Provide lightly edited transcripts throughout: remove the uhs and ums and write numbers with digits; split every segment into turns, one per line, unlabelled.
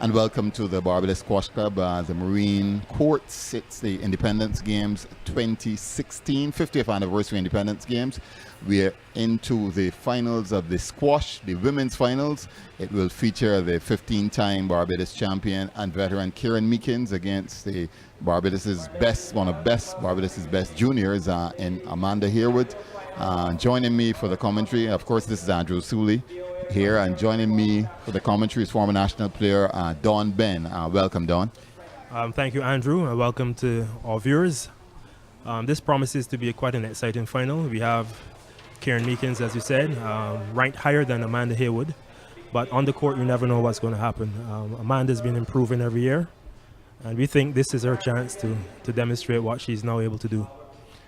And welcome to the Barbados Squash Club, the Marine Courts. It's the Independence Games 2016, 50th anniversary Independence Games. We're into the finals of the squash, the women's finals. It will feature the 15-time Barbados champion and veteran Kieran Meekins against the Barbados's best, one of Barbados's best juniors in Amanda Harewood. Joining me for the commentary, of course, this is Andrew Sully here, and joining me for the commentary is former national player Don Ben. Welcome, Don.
Thank you, Andrew, and welcome to our viewers. This promises to be quite an exciting final. We have Kieran Meekins, as you said, ranked higher than Amanda Harewood, but on the court you never know what's going to happen. Amanda's been improving every year, and we think this is her chance to demonstrate what she's now able to do.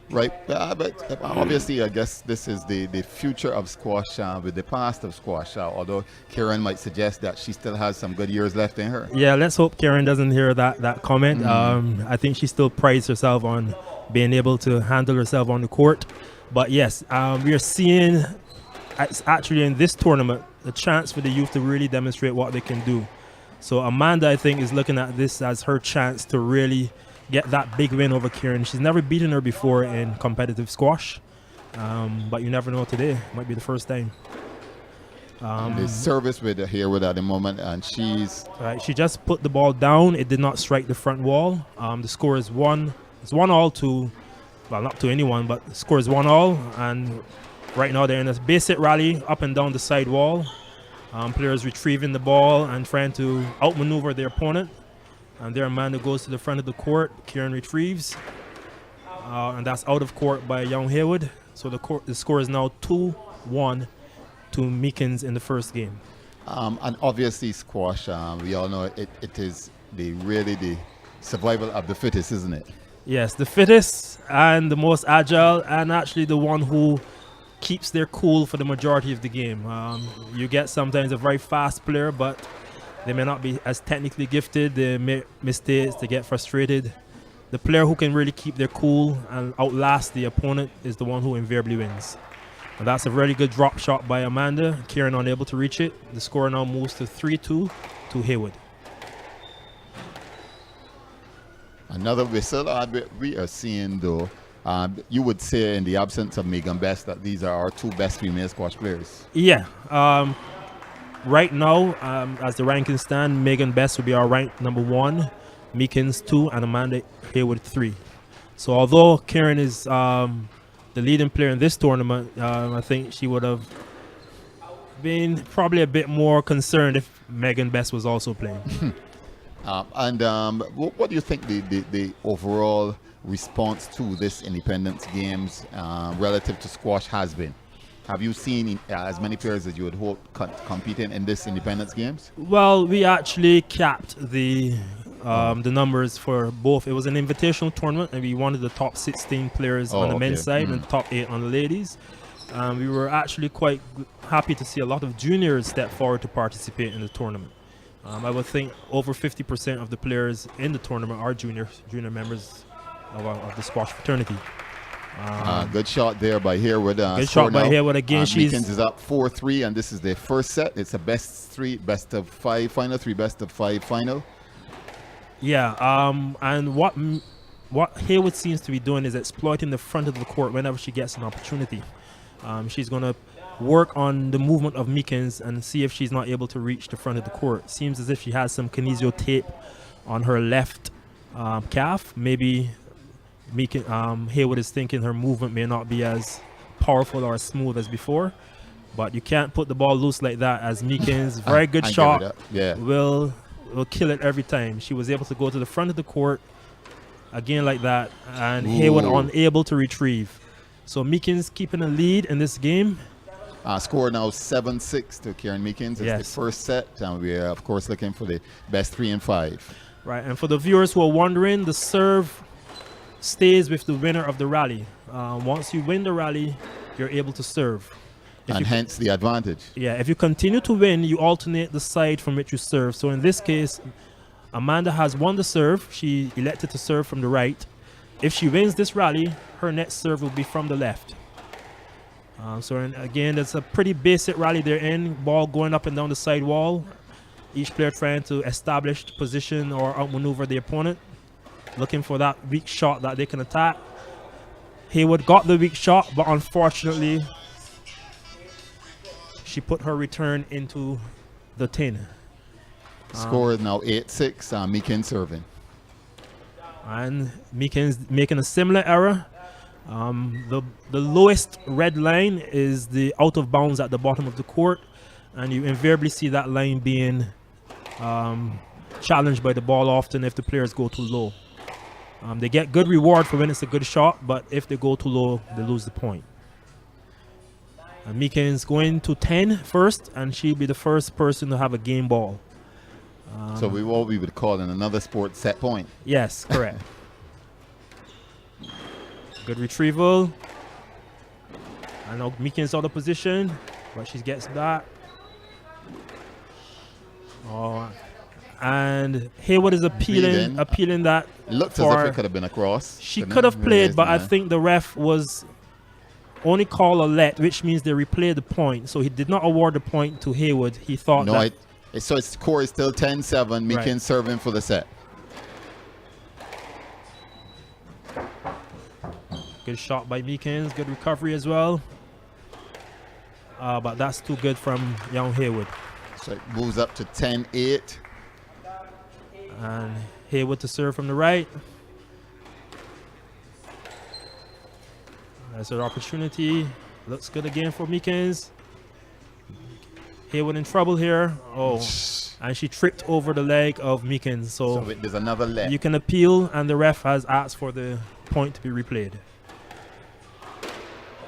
Right, but obviously I guess this is the future of squash with the past of squash, although Kieran might suggest that she still has some good years left in her.
Yeah, let's hope Kieran doesn't hear that comment. I think she still prides herself on being able to handle herself on the court. But yes, we are seeing actually in this tournament a chance for the youth to really demonstrate what they can do. So Amanda, I think, is looking at this as her chance to really get that big win over Kieran. She's never beaten her before in competitive squash, but you never know today. Might be the first time.
The service with Harewood at the moment, and
she just put the ball down. It did not strike the front wall. The score is 1-all to, well, not to anyone, but the score is 1-all, and right now they're in a basic rally up and down the side wall. Players retrieving the ball and trying to outmaneuver their opponent. And there Amanda goes to the front of the court. Kieran retrieves. And that's out of court by young Harewood. So the score is now 2-1 to Meekins in the first game.
And obviously squash, we all know it is the survival of the fittest, isn't it?
Yes, the fittest and the most agile, and actually the one who keeps their cool for the majority of the game. You get sometimes a very fast player, but they may not be as technically gifted. They make mistakes, they get frustrated. The player who can really keep their cool and outlast the opponent is the one who invariably wins. And that's a really good drop shot by Amanda. Kieran unable to reach it. The score now moves to 3-2 to Harewood.
Another whistle. We are seeing, though, you would say in the absence of Megan Best that these are our two best female squash players.
Yeah. Right now, as the rankings stand, Megan Best will be our ranked number 1, Meekins 2, and Amanda Harewood 3. So although Kieran is the leading player in this tournament, I think she would have been probably a bit more concerned if Megan Best was also playing.
What do you think the overall response to this Independence Games relative to squash has been? Have you seen as many players as you would hope competing in this Independence Games?
Well, we actually capped the numbers for both. It was an invitational tournament, and we wanted the top 16 players on the men's side and the top 8 on the ladies. We were actually quite happy to see a lot of juniors step forward to participate in the tournament. I would think over 50% of the players in the tournament are junior members of the squash fraternity.
Good shot there by Harewood.
Good shot by Harewood again.
Meekins is up 4-3, and this is their first set. It's a best of 5 final, 3 best of 5 final.
Yeah, and what Harewood seems to be doing is exploiting the front of the court whenever she gets an opportunity. She's going to work on the movement of Meekins and see if she's not able to reach the front of the court. Seems as if she has some kinesio tape on her left calf. Maybe Harewood is thinking her movement may not be as powerful or as smooth as before, but you can't put the ball loose like that, as Meekins, very good shot, will kill it every time. She was able to go to the front of the court again like that, and Harewood unable to retrieve. So Meekins keeping a lead in this game.
Score now 7-6 to Kieran Meekins. It's the first set, and we're of course looking for the best 3 and 5.
Right, and for the viewers who are wondering, the serve stays with the winner of the rally. Once you win the rally, you're able to serve.
And hence the advantage.
Yeah, if you continue to win, you alternate the side from which you serve. So in this case, Amanda has won the serve. She elected to serve from the right. If she wins this rally, her next serve will be from the left. So again, that's a pretty basic rally they're in. Ball going up and down the side wall. Each player trying to establish position or outmaneuver the opponent, looking for that weak shot that they can attack. Haywood got the weak shot, but unfortunately, she put her return into the tin.
Score is now 8-6. Meekins serving.
And Meekins making a similar error. The lowest red line is the out of bounds at the bottom of the court, and you invariably see that line being challenged by the ball often if the players go too low. They get good reward for when it's a good shot, but if they go too low, they lose the point. And Meekins going to 10 first, and she'll be the first person to have a game ball.
So what we would call in another sport set point.
Yes, correct. Good retrieval. I know Meekins out of position, but she gets that. Oh, and Haywood is appealing that.
It looked as if it could have been a cross.
She could have played, but I think the ref was only call a let, which means they replayed the point. So he did not award the point to Haywood. He thought
so its score is still 10-7. Meekins serving for the set.
Good shot by Meekins. Good recovery as well. But that's too good from young Haywood.
So it moves up to 10-8.
And Haywood to serve from the right. That's an opportunity. Looks good again for Meekins. Haywood in trouble here. Oh, and she tripped over the leg of Meekins. So
there's another leg.
You can appeal, and the ref has asked for the point to be replayed.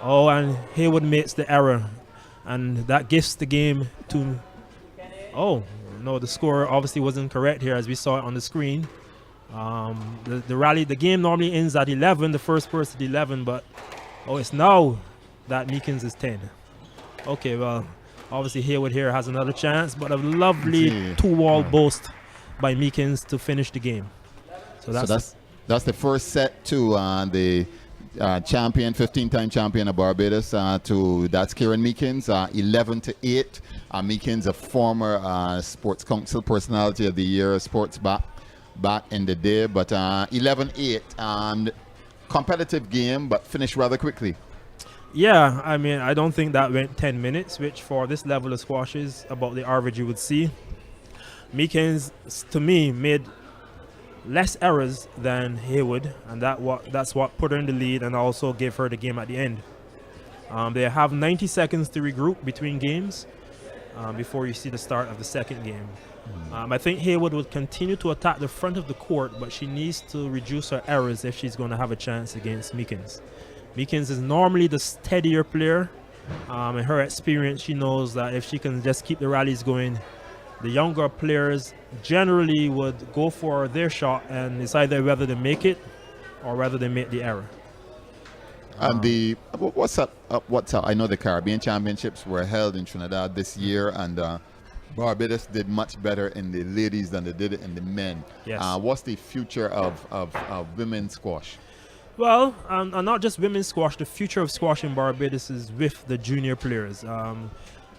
Oh, and Haywood makes the error, and that gives the game to. Oh no, the score obviously wasn't correct here, as we saw it on the screen. The game normally ends at 11. The first person 11, but it's now that Meekins is 10. Okay, well, obviously Haywood here has another chance, but a lovely two-wall boast by Meekins to finish the game. So
that's the first set to the champion, 15-time champion of Barbados. That's Kieran Meekins, 11-8. Meekins, a former Sports Council Personality of the Year, sports back in the day, but 11-8. Competitive game, but finished rather quickly.
Yeah, I mean, I don't think that went 10 minutes, which for this level of squash is about the average you would see. Meekins, to me, made less errors than Haywood, and that's what put her in the lead and also gave her the game at the end. They have 90 seconds to regroup between games before you see the start of the second game. I think Haywood will continue to attack the front of the court, but she needs to reduce her errors if she's going to have a chance against Meekins. Meekins is normally the steadier player. In her experience, she knows that if she can just keep the rallies going, the younger players generally would go for their shot, and it's either whether they make it or whether they make the error.
And what's up? I know the Caribbean Championships were held in Trinidad this year, and Barbados did much better in the ladies than they did it in the men.
Yes.
What's the future of women's squash?
Well, and not just women's squash. The future of squash in Barbados is with the junior players.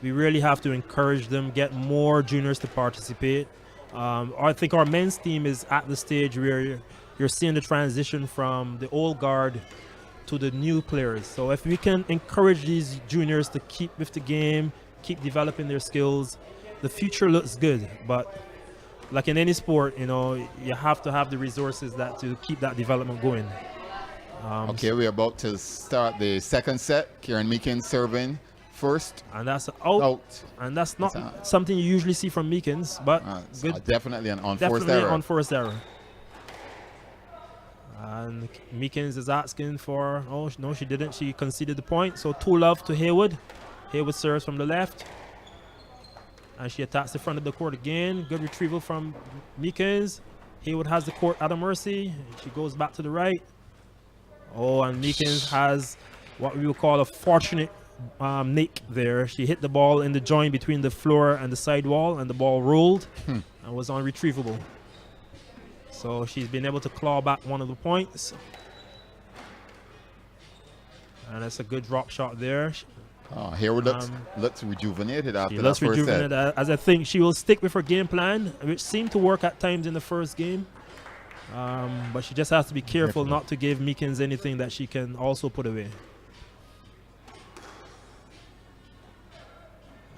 We really have to encourage them, get more juniors to participate. I think our men's team is at the stage where you're seeing the transition from the old guard to the new players. So if we can encourage these juniors to keep with the game, keep developing their skills, the future looks good. But like in any sport, you have to have the resources to keep that development going.
Okay, we're about to start the second set. Kieran Meekins serving first.
And that's out. And that's not something you usually see from Meekins, but good.
Definitely an unforced error.
And Meekins is asking for, no, she didn't. She conceded the point. So 2-love to Haywood. Haywood serves from the left. And she attacks the front of the court again. Good retrieval from Meekins. Haywood has the court at her mercy. She goes back to the right. And Meekins has what we would call a fortunate nick there. She hit the ball in the joint between the floor and the side wall, and the ball rolled and was unretrievable. So she's been able to claw back one of the points. And that's a good drop shot there.
Harewood looks rejuvenated after
She
that
looks
first
rejuvenated,
set.
as I think she will stick with her game plan, which seemed to work at times in the first game. But she just has to be careful not to give Meekins anything that she can also put away.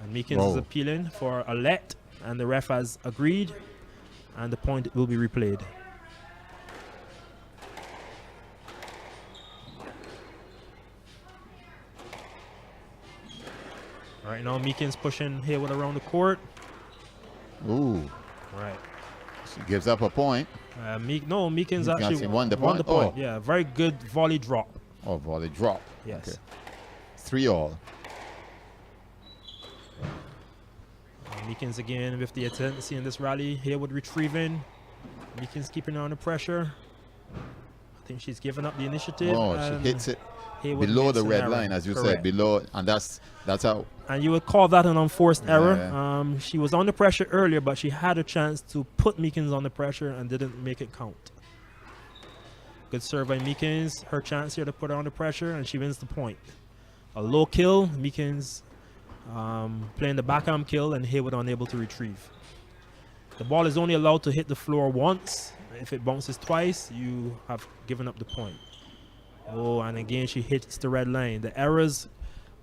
And Meekins is appealing for a let, and the ref has agreed, and the point will be replayed. Right now, Meekins pushing Hayward around the court.
Ooh.
Right.
She gives up a point.
Meekins actually
won the point. Oh.
Yeah, very good volley drop.
Oh, volley drop.
Yes.
Okay. 3-all.
Meekins again with the intensity in this rally. Hayward retrieving. Meekins keeping her under pressure. I think she's given up the initiative.
Oh, she hits it
Hayward
below the red
error.
line, as you
Correct.
said, below, and that's how.
And you would call that an unforced error.
Yeah.
She was under pressure earlier, but she had a chance to put Meekins under pressure and didn't make it count. Good serve by Meekins. Her chance here to put her under pressure, and she wins the point. A low kill. Meekins playing the backhand kill, and Hayward unable to retrieve. The ball is only allowed to hit the floor once. If it bounces twice, you have given up the point. Oh, and again, she hits the red line. The errors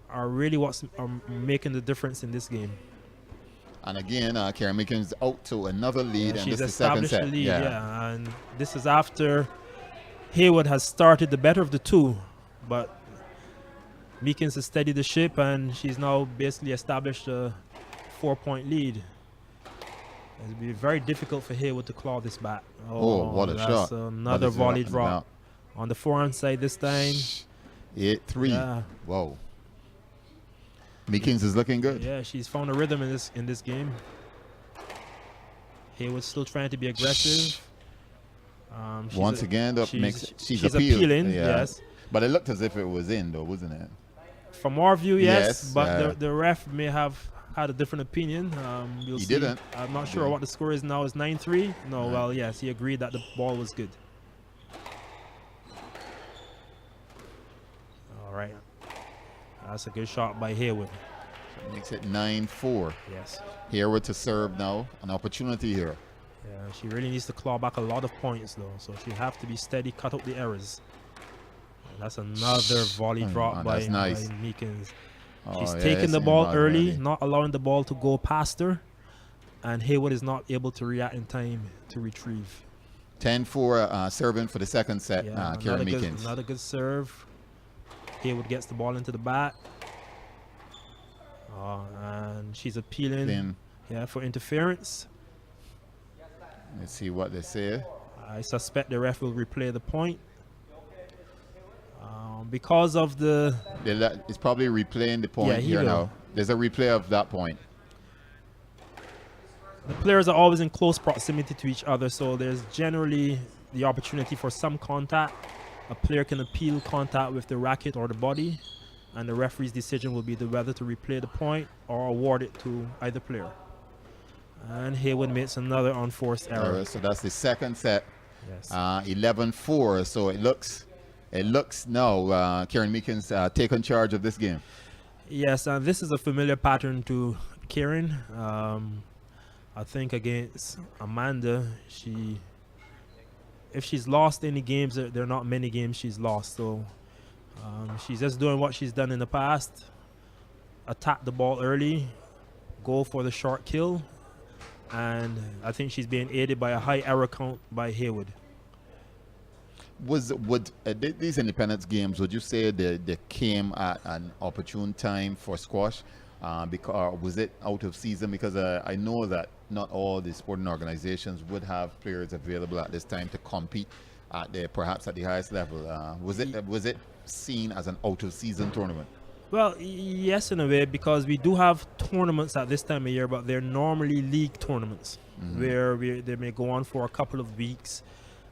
are really what's making the difference in this game.
And again, Karen Meekins out to another lead, and
she's
this is the second
established
set.
the lead, yeah. And this is after Hayward has started the better of the two, but Meekins has steadied the ship, and she's now basically established a 4-point lead. It'll be very difficult for Hayward to claw this back.
Oh, what a shot.
Another volley drop. On the forehand side this time.
8-3.
Yeah.
Whoa. Meekins is looking good.
Yeah, she's found a rhythm in this game. Hayward's still trying to be aggressive.
Once again, she's
appealing. Yes.
But it looked as if it was in, though, wasn't it?
From our view, yes. But the ref may have had a different opinion. We'll
he
see.
didn't.
I'm not sure what the score is now. Is 9-3? No. Well, yes, he agreed that the ball was good. All right. That's a good shot by Hayward.
That makes it 9-4.
Yes.
Hayward to serve now. An opportunity here.
Yeah, she really needs to claw back a lot of points, though. So she have to be steady, cut out the errors. And that's another volley drop by Meekins. She's taking the ball early, not allowing the ball to go past her. And Hayward is not able to react in time to retrieve.
10-4 serving for the second set, Karen Meekins.
Another good serve. Hayward gets the ball into the back. And she's appealing for interference.
Let's see what they say.
I suspect the ref will replay the point. Because of the...
It's probably replaying the point here now. There's a replay of that point.
The players are always in close proximity to each other, so there's generally the opportunity for some contact. A player can appeal contact with the racket or the body, and the referee's decision will be whether to replay the point or award it to either player. And Hayward makes another unforced error.
So that's the second set.
Yes.
11-4. So it looks now Karen Meekins taking charge of this game.
Yes, and this is a familiar pattern to Karen. I think against Amanda, if she's lost any games, there are not many games she's lost. So she's just doing what she's done in the past. Attack the ball early, go for the short kill, and I think she's being aided by a high error count by Hayward.
Would these independence games, would you say they came at an opportune time for squash? Because was it out of season? Because I know that not all the sporting organizations would have players available at this time to compete perhaps at the highest level. Was it seen as an out of season tournament?
Well, yes, in a way, because we do have tournaments at this time of year, but they're normally league tournaments where they may go on for a couple of weeks,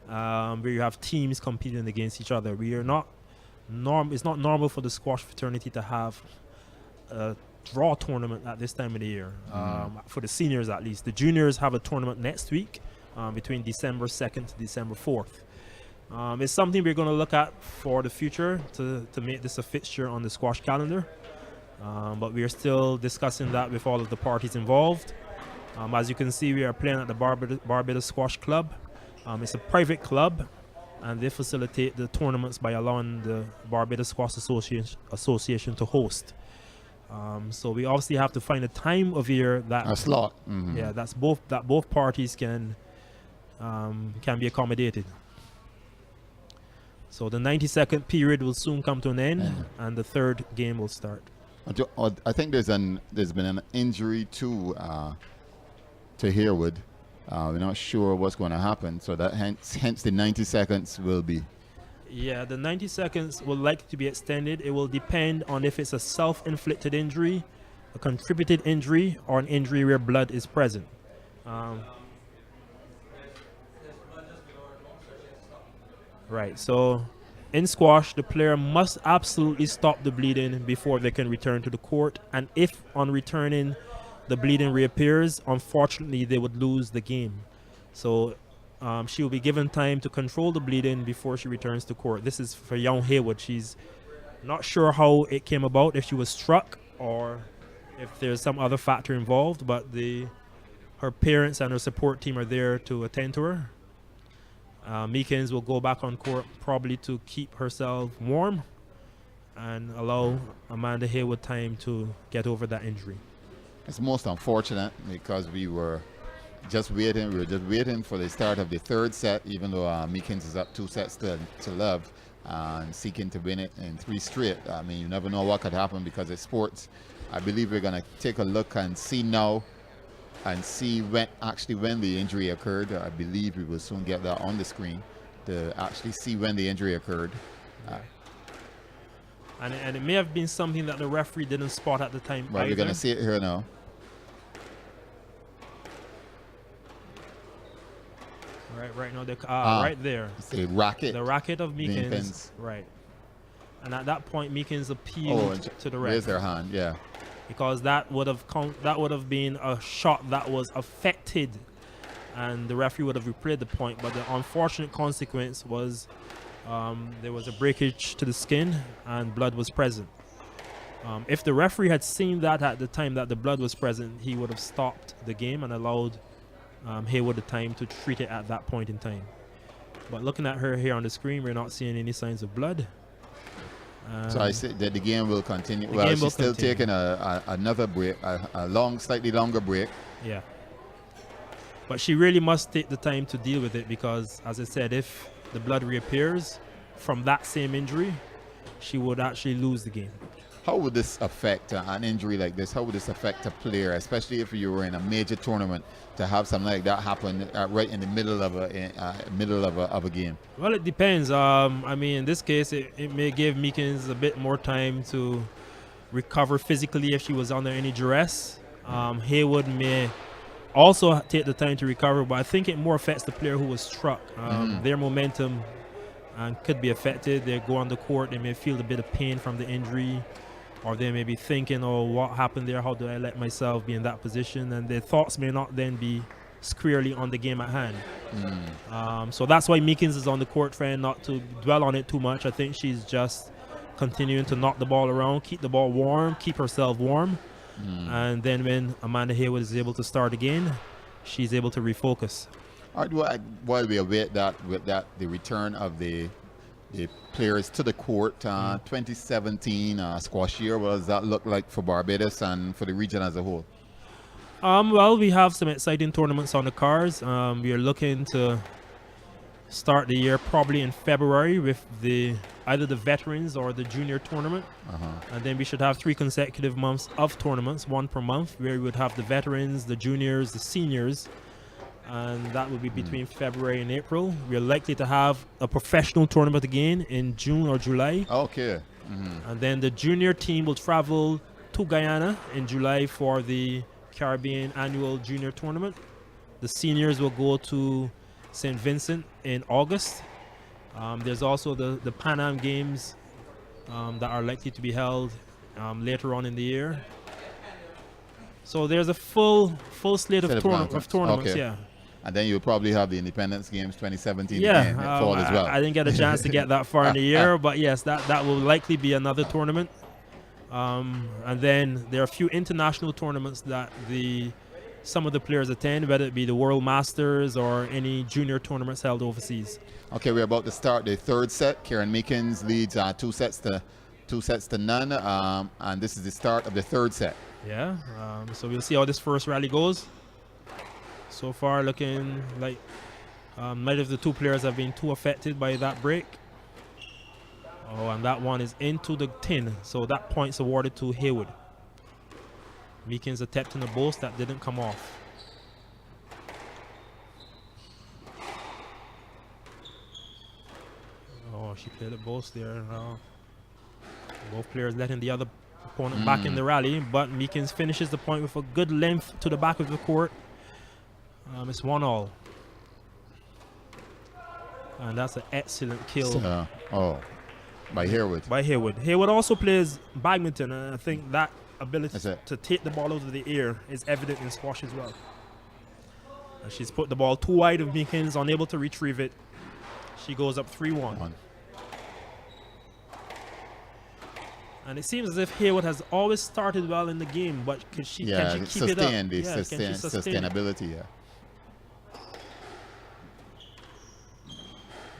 where you have teams competing against each other. We are not it's not normal for the squash fraternity to have a draw tournament at this time of the year. For the seniors, at least. The juniors have a tournament next week between December 2nd to December 4th. It's something we're going to look at for the future to make this a fixture on the squash calendar. But we are still discussing that with all of the parties involved. As you can see, we are playing at the Barbados Squash Club. It's a private club, and they facilitate the tournaments by allowing the Barbados Squash Association to host. So we obviously have to find a time of year that
A slot.
yeah, that both parties can be accommodated. So the 90-second period will soon come to an end, and the third game will start.
I think there's been an injury to Harewood. We're not sure what's going to happen, so that hence the 90 seconds will be.
Yeah, the 90 seconds will likely to be extended. It will depend on if it's a self-inflicted injury, a contributed injury, or an injury where blood is present. Right, so in squash, the player must absolutely stop the bleeding before they can return to the court. And if on returning, the bleeding reappears, unfortunately, they would lose the game. So she will be given time to control the bleeding before she returns to court. This is for young Haywood. She's not sure how it came about, if she was struck or if there's some other factor involved, but her parents and her support team are there to attend to her. Meekins will go back on court probably to keep herself warm and allow Amanda Haywood time to get over that injury.
It's most unfortunate because we were just waiting for the start of the third set, even though Meekins is up 2 sets to love and seeking to win it in 3 straight. I mean, you never know what could happen because it's sports. I believe we're going to take a look and see now and see when the injury occurred. I believe we will soon get that on the screen to actually see when the injury occurred.
And it may have been something that the referee didn't spot at the time.
Well, we're going to see it here now.
Right now, right there.
It's the racket.
The racket of Meekins. Right. And at that point, Meekins appealed to the ref.
Raise their hand, yeah.
Because that would have been a shot that was affected, and the referee would have replayed the point. But the unfortunate consequence was there was a breakage to the skin and blood was present. If the referee had seen that at the time that the blood was present, he would have stopped the game and allowed Haywood the time to treat it at that point in time. But looking at her here on the screen, we're not seeing any signs of blood.
So I said that the game will continue. Well, she's still taking another break, slightly longer break.
Yeah. But she really must take the time to deal with it because, as I said, if the blood reappears from that same injury, she would actually lose the game.
How would this affect an injury like this? How would this affect a player, especially if you were in a major tournament, to have something like that happen right in the middle of a game?
Well, it depends. I mean, in this case, it may give Meekins a bit more time to recover physically if she was under any duress. Haywood may also take the time to recover, but I think it more affects the player who was struck. Their momentum could be affected. They go on the court, they may feel a bit of pain from the injury, or they may be thinking, oh, what happened there? How do I let myself be in that position? And their thoughts may not then be squarely on the game at hand. So that's why Meekins is on the court, trying not to dwell on it too much. I think she's just continuing to knock the ball around, keep the ball warm, keep herself warm. And then when Amanda Haywood is able to start again, she's able to refocus.
All right, while we await the return of the players to the court, 2017 squash year, what does that look like for Barbados and for the region as a whole?
Well, we have some exciting tournaments on the cards. We are looking to start the year probably in February with either the veterans or the junior tournament. And then we should have 3 consecutive months of tournaments, 1 per month, where we would have the veterans, the juniors, the seniors, and that will be between February and April. We are likely to have a professional tournament again in June or July.
Okay.
And then the junior team will travel to Guyana in July for the Caribbean annual junior tournament. The seniors will go to St. Vincent in August. There's also the Pan Am Games that are likely to be held later on in the year. So there's a full slate of tournaments.
Okay.
Yeah.
And then you'll probably have the Independence Games 2017
in
fall as well.
I didn't get a chance to get that far in the year, but yes, that will likely be another tournament. And then there are a few international tournaments that some of the players attend, whether it be the World Masters or any junior tournaments held overseas.
Okay, we're about to start the third set. Karen Meekins leads 2-0 none, and this is the start of the third set.
Yeah, so we'll see how this first rally goes. So far, looking like neither of the two players have been too affected by that break. Oh, and that one is into the tin, so that point's awarded to Haywood. Meekins attempting a boast that didn't come off. Oh, she played a boast there. Both players letting the other opponent back in the rally, but Meekins finishes the point with a good length to the back of the court. It's 1-1. And that's an excellent kill.
By Haywood.
By Haywood. Haywood also plays badminton, and I think that ability to take the ball out of the air is evident in squash as well. And she's put the ball too wide of Meekins, unable to retrieve it. She goes up 3-1. And it seems as if Haywood has always started well in the game, but can she keep it up?
Sustainability, yeah.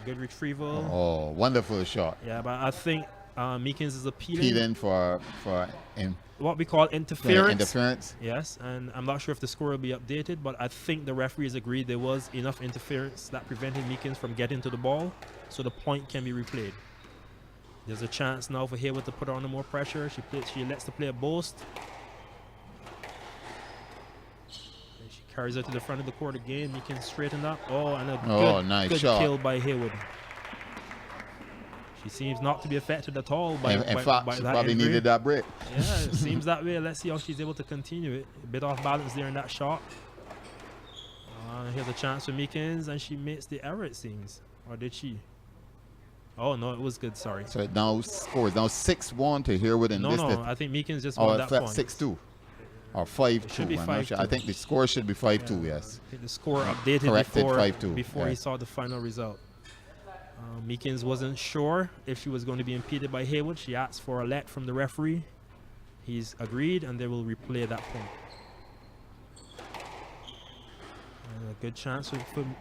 Good retrieval.
Oh, wonderful shot.
Yeah, but I think Meekins is
appealing for
what we call interference.
Interference.
Yes, and I'm not sure if the score will be updated, but I think the referees agreed there was enough interference that prevented Meekins from getting to the ball, so the point can be replayed. There's a chance now for Haywood to put on more pressure. She lets the player boast. And she carries her to the front of the court again. Meekins straighten up. Oh, and a good kill by Haywood. She seems not to be affected at all by
in fact, she probably needed that break.
Yeah, it seems that way. Let's see how she's able to continue it. A bit off balance there in that shot. Here's a chance for Meekins, and she makes the error, it seems. Or did she? Oh, no, it was good, sorry.
So it now scores. Now 6-1 to Haywood.
No, I think Meekins just won that point.
6-2. Or 5-2.
It should be 5-2.
I think the score should be 5-2, yes.
I think the score updated before he saw the final result. Meekins wasn't sure if she was going to be impeded by Haywood. She asked for a let from the referee. He's agreed, and they will replay that point. And a good chance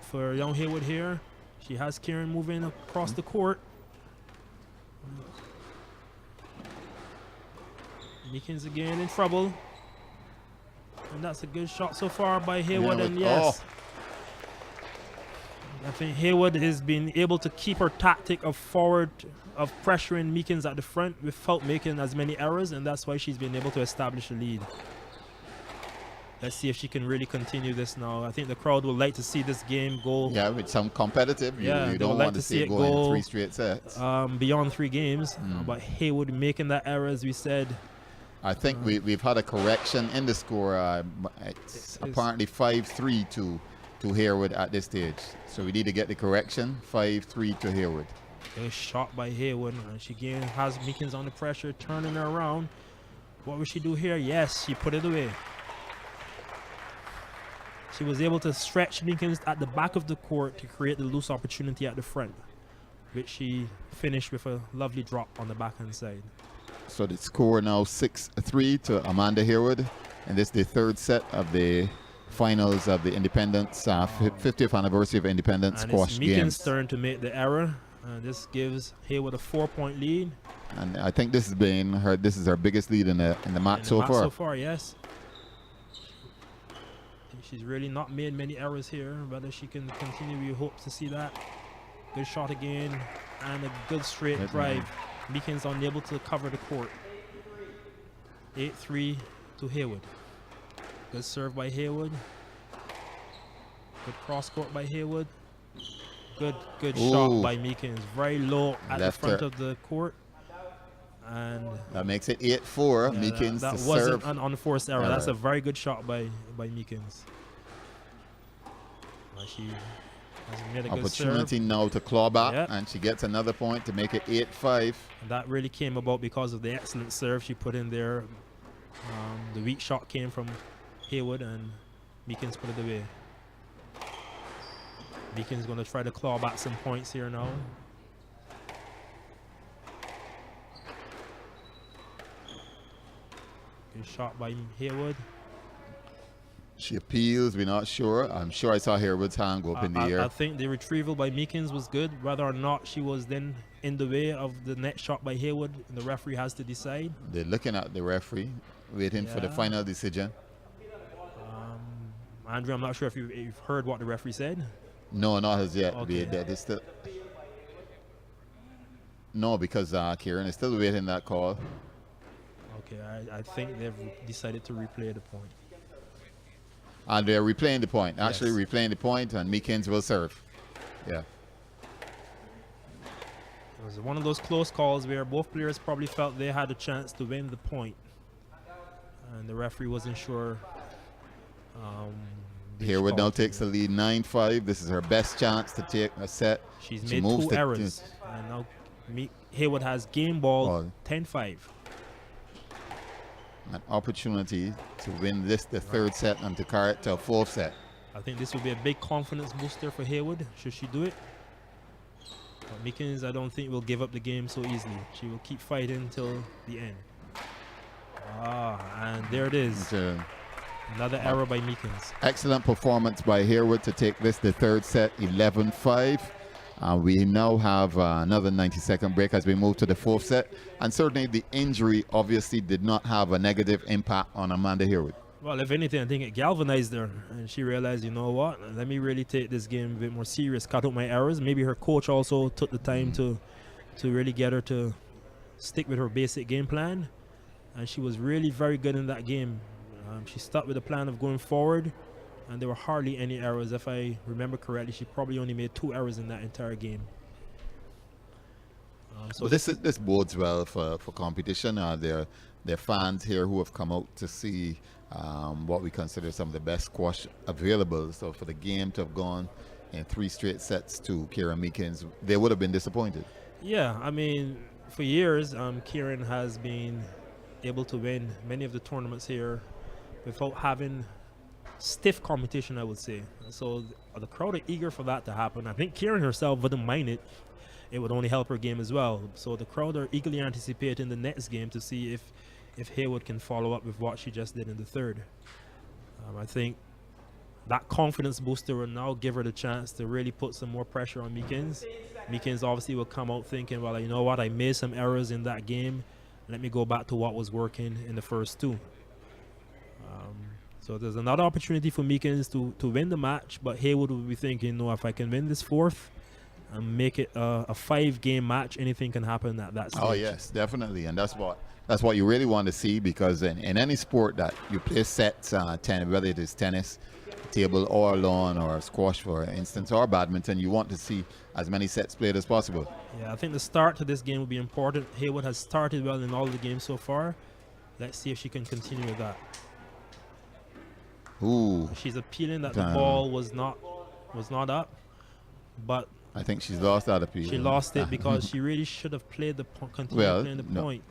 for young Haywood here. She has Kieran moving across the court. Meekins again in trouble. And that's a good shot so far by Haywood. And yes, I think Haywood has been able to keep her tactic of pressuring Meekins at the front without making as many errors, and that's why she's been able to establish a lead. Let's see if she can really continue this now. I think the crowd would like to see this game go.
Yeah, with some competitive. You don't want to see it go in 3 straight sets.
Beyond 3 games. But Haywood making that error, as we said.
I think we've had a correction in the score. It's apparently 5-3 to Haywood at this stage. So we need to get the correction. 5-3 to Haywood.
Good shot by Haywood. And she again has Meekins on the pressure, turning her around. What will she do here? Yes, she put it away. She was able to stretch Meekins at the back of the court to create the loose opportunity at the front, which she finished with a lovely drop on the backhand side.
So the score now 6-3 to Amanda Haywood, and this is the third set of the finals of the Independence 50th anniversary of Independence squash games.
Meekins' turn to make the error. This gives Haywood a 4-point lead.
And I think this is her biggest lead in the match so far.
So far, yes. She's really not made many errors here. Whether she can continue, we hope to see that. Good shot again, and a good straight drive. Meekins unable to cover the court. 8-3 to Haywood. Good serve by Haywood. Good cross court by Haywood. Good shot by Meekins. Very low at the front of the court. And
that makes it 8-4. Meekins
that
to
wasn't
serve.
an unforced error. That's a very good shot by Meekins. She has made a good
opportunity
serve.
Now to claw back, and she gets another point to make it 8-5.
And that really came about because of the excellent serve she put in there. The weak shot came from Haywood, and Meekins put it away. Meekins going to try to claw back some points here now. Good shot by Haywood.
She appeals. We're not sure. I'm sure I saw Haywood's hand go up in the air.
I think the retrieval by Meekins was good. Whether or not she was then in the way of the next shot by Haywood, the referee has to decide.
They're looking at the referee, waiting for the final decision.
Andrew, I'm not sure if you've heard what the referee said.
No, not as yet.
Okay.
They're still... No, because Kieran is still waiting that call.
Okay, I think they've decided to replay the point.
And they're replaying the point. Actually
Yes.
replaying the point, and Meekins will serve. Yeah.
It was one of those close calls where both players probably felt they had a chance to win the point, and the referee wasn't sure.
Haywood now takes the lead 9-5. This is her best chance to take a set.
She's
She
made
moves
2
to-
errors, and now Haywood has game ball 10-5.
An opportunity to win this, the third set, and to carry it to a fourth set.
I think this will be a big confidence booster for Haywood, should she do it. But Meekins, I don't think will give up the game so easily. She will keep fighting until the end. And there it is. Another error by Meekins.
Excellent performance by Haywood to take this, the third set, 11-5. We now have another 90-second break as we move to the fourth set. And certainly the injury obviously did not have a negative impact on Amanda Haywood.
Well, if anything, I think it galvanized her, and she realized, you know what, let me really take this game a bit more serious, cut out my errors. Maybe her coach also took the time to really get her to stick with her basic game plan, and she was really very good in that game. She stuck with the plan of going forward, and there were hardly any errors. If I remember correctly, she probably only made 2 errors in that entire game.
So this bodes well for competition. There are fans here who have come out to see what we consider some of the best squash available. So for the game to have gone in 3 straight sets to Kieran Meekins, they would have been disappointed.
Yeah, I mean, for years, Kieran has been able to win many of the tournaments here without having stiff competition, I would say. So the crowd are eager for that to happen. I think Kieran herself wouldn't mind it. It would only help her game as well. So the crowd are eagerly anticipating the next game to see if Haywood can follow up with what she just did in the third. I think that confidence booster will now give her the chance to really put some more pressure on Meekins. Meekins obviously will come out thinking, well, you know what, I made some errors in that game. Let me go back to what was working in the first 2. So there's another opportunity for Meekins to win the match, but Haywood will be thinking, no, if I can win this fourth and make it a 5-game match, anything can happen at that stage.
Oh yes, definitely, and that's what you really want to see, because in any sport that you play sets, whether it is tennis, table or lawn, or squash for instance, or badminton, you want to see as many sets played as possible.
Yeah, I think the start to this game will be important. Haywood has started well in all the games so far. Let's see if she can continue with that.
Ooh,
she's appealing that the ball was not up, but
I think she's lost that appeal.
She lost it because she really should have played the continued playing the point.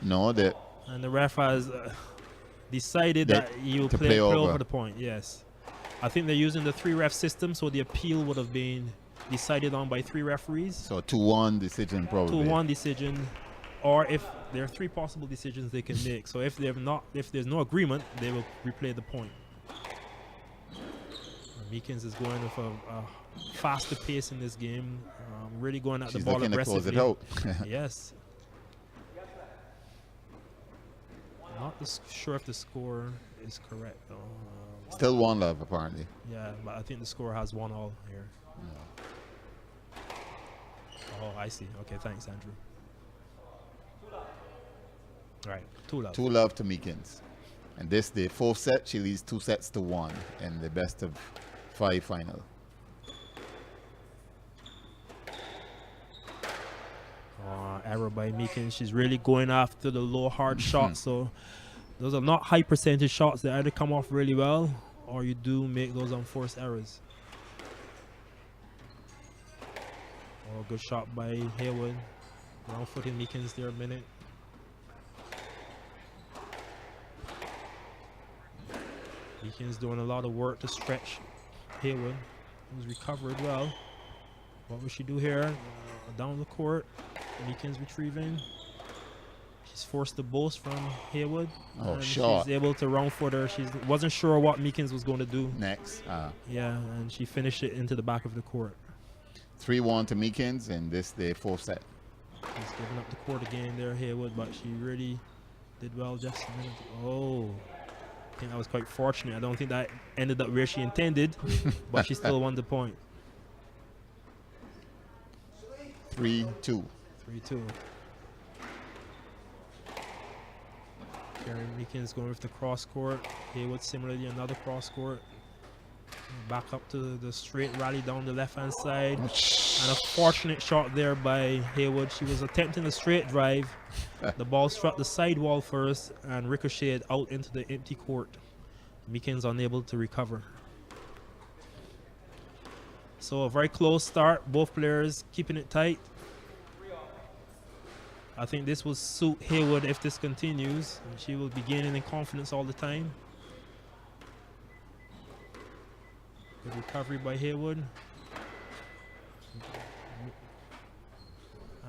No,
and the ref has decided that you play over the point. Yes, I think they're using the 3-ref system, so the appeal would have been decided on by 3 referees.
So 2-1 decision probably.
2-1 decision, or if there are 3 possible decisions they can make. So if there's no agreement, they will replay the point. Meekins is going with a faster pace in this game, really going at the ball aggressively.
She's looking to close it out.
Yes. Not sure if the score is correct though.
Still 1-love apparently.
Yeah, but I think the score has 1-all here.
Yeah.
Oh, I see. Okay, thanks, Andrew. Right, 2-love.
2-love to Meekins. And this, the 4th set, she leads 2 sets to 1 in the best of 5 final.
Error by Meekins. She's really going after the low hard shots. So those are not high percentage shots. They either come off really well, or you do make those unforced errors. Oh, good shot by Haywood. Wrong footing Meekins there a minute. Meekins doing a lot of work to stretch Haywood, who's recovered well. What will she do here? Down the court. Meekins retrieving. She's forced the boast from Haywood.
Oh,
and
shot.
she's able to round footer. She wasn't sure what Meekins was going to do.
Next.
Yeah, and she finished it into the back of the court.
3-1 to Meekins in this, the fourth set.
She's giving up the court again there, Haywood, but she really did well just a minute. Oh, I think that was quite fortunate. I don't think that ended up where she intended, but she still won the point.
3-2.
3-2. Karen Meekins going with the cross court. Haywood similarly another cross court. Back up to the straight rally down the left hand side. And a fortunate shot there by Haywood. She was attempting a straight drive. The ball struck the side wall first and ricocheted out into the empty court. Meekins unable to recover. So a very close start. Both players keeping it tight. I think this will suit Haywood if this continues. And she will be gaining in confidence all the time. Good recovery by Haywood.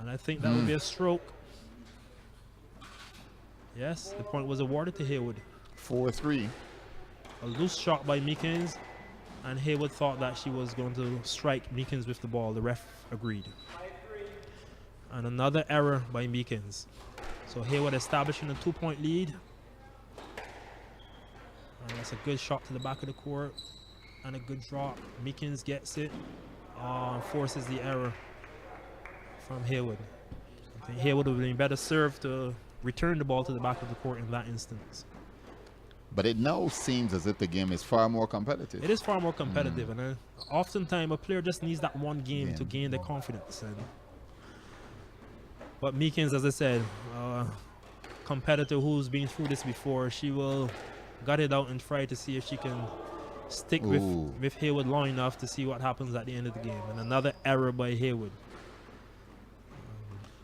And I think that would be a stroke. Yes, the point was awarded to Haywood.
4-3.
A loose shot by Meekins. And Haywood thought that she was going to strike Meekins with the ball. The ref agreed. And another error by Meekins. So Haywood establishing a 2-point lead. And that's a good shot to the back of the court. And a good drop. Meekins gets it. Forces the error from Haywood. I think Haywood would have been better served to return the ball to the back of the court in that instance.
But it now seems as if the game is far more competitive.
It is far more competitive. And oftentimes a player just needs that one game to gain their confidence. But Meekins, as I said, competitor who's been through this before, she will gut it out and try to see if she can stick with Haywood long enough to see what happens at the end of the game. And another error by Haywood.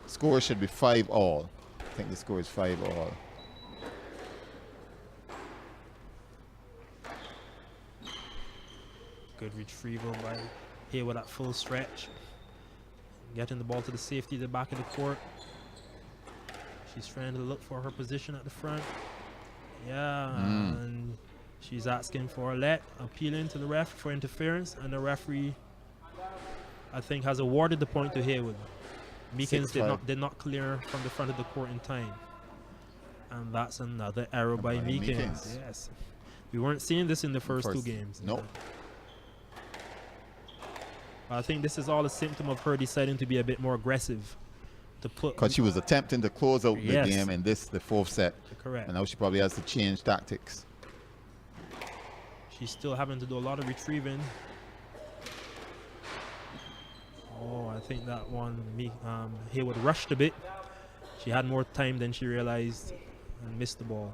Score should be 5-all. I think the score is 5-all.
Good retrieval by Haywood at full stretch. Getting the ball to the safety at the back of the court. She's trying to look for her position at the front. Yeah, and she's asking for a let, appealing to the ref for interference, and the referee, I think, has awarded the point to Haywood. Meekins did not clear from the front of the court in time. And that's another error by Meekins. Yes. We weren't seeing this in the first two games.
Nope.
I think this is all a symptom of her deciding to be a bit more aggressive.
Because she was attempting to close out the game in the fourth set.
Correct.
And now she probably has to change tactics.
She's still having to do a lot of retrieving. Oh, I think that one, Haywood rushed a bit. She had more time than she realized and missed the ball.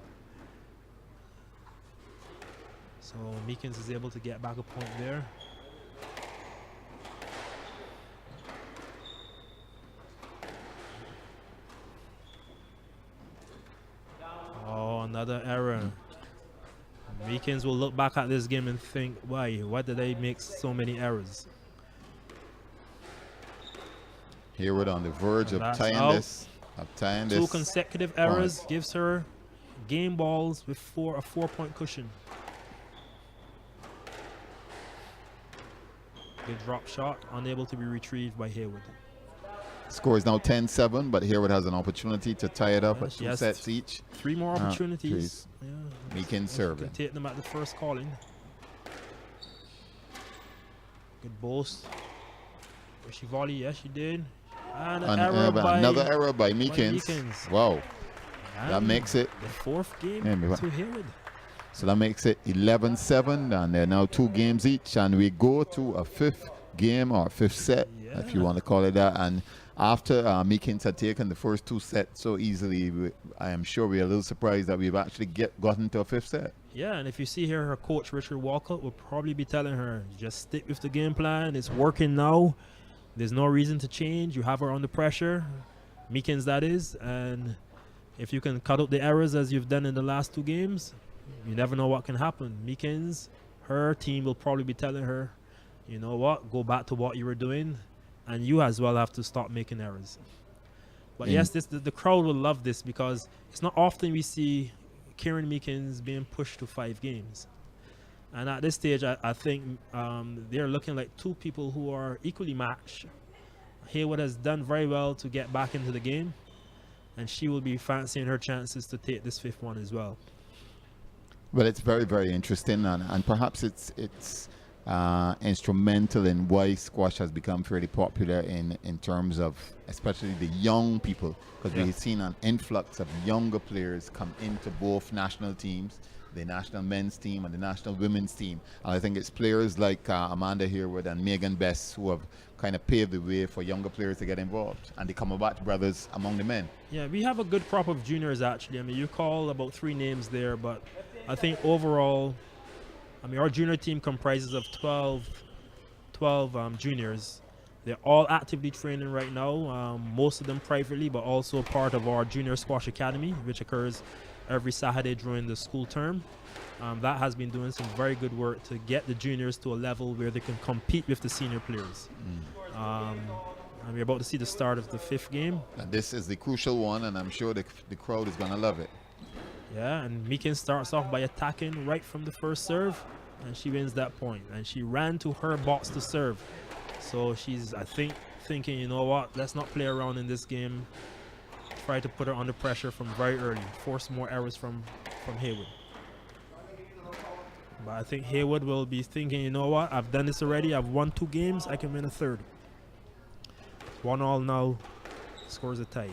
So Meekins is able to get back a point there. Oh, another error. Meekins will look back at this game and think, why did I make so many errors?
Haywood on the verge of tying this.
Two consecutive errors gives her game balls with a 4-point cushion. Good drop shot, unable to be retrieved by Haywood.
Score is now 10-7, but Haywood has an opportunity to tie it up at 2 sets each.
3 more opportunities.
Meekins serving.
Take them at the first calling. Good boast. Did she volley? Yes, she did. And another
error by Meekins. Wow.
And
that makes it
the 4th game to Haywood.
So that makes it 11-7, and they're now 2 games each, and we go to a 5th game or 5th set, if you want to call it that. And after Meekins had taken the first 2 sets so easily, I am sure we're a little surprised that we've actually gotten to a 5th set.
Yeah, and if you see here, her coach Richard Walcott will probably be telling her, just stick with the game plan. It's working now. There's no reason to change. You have her under pressure, Meekins that is, and if you can cut out the errors as you've done in the last 2 games, you never know what can happen. Meekins, her team will probably be telling her, you know what, go back to what you were doing, and you as well have to stop making errors. But yes, the crowd will love this because it's not often we see Kieran Meekins being pushed to 5 games. And at this stage, I think they're looking like two people who are equally matched. Haywood has done very well to get back into the game, and she will be fancying her chances to take this 5th one as well.
Well, it's very, very interesting, and perhaps it's instrumental in why squash has become fairly popular in terms of especially the young people, because we've seen an influx of younger players come into both national teams, the national men's team and the national women's team. And I think it's players like Amanda Harewood and Megan Bess who have kind of paved the way for younger players to get involved, and the Cumberbatch brothers among the men. Yeah,
we have a good crop of juniors actually. I mean, you call about 3 names there, but I think overall, I mean, our junior team comprises of 12 juniors. They're all actively training right now, most of them privately, but also part of our Junior Squash Academy, which occurs every Saturday during the school term. That has been doing some very good work to get the juniors to a level where they can compete with the senior players. And we're about to see the start of the 5th game.
And this is the crucial one, and I'm sure the crowd is going to love it.
Yeah, and Meekins starts off by attacking right from the first serve, and she wins that point. And she ran to her box to serve. So she's, I think, thinking, you know what, let's not play around in this game. Try to put her under pressure from very early, force more errors from Haywood. But I think Haywood will be thinking, you know what, I've done this already. I've won 2 games. I can win a 3rd. 1-1 now. Scores a tie.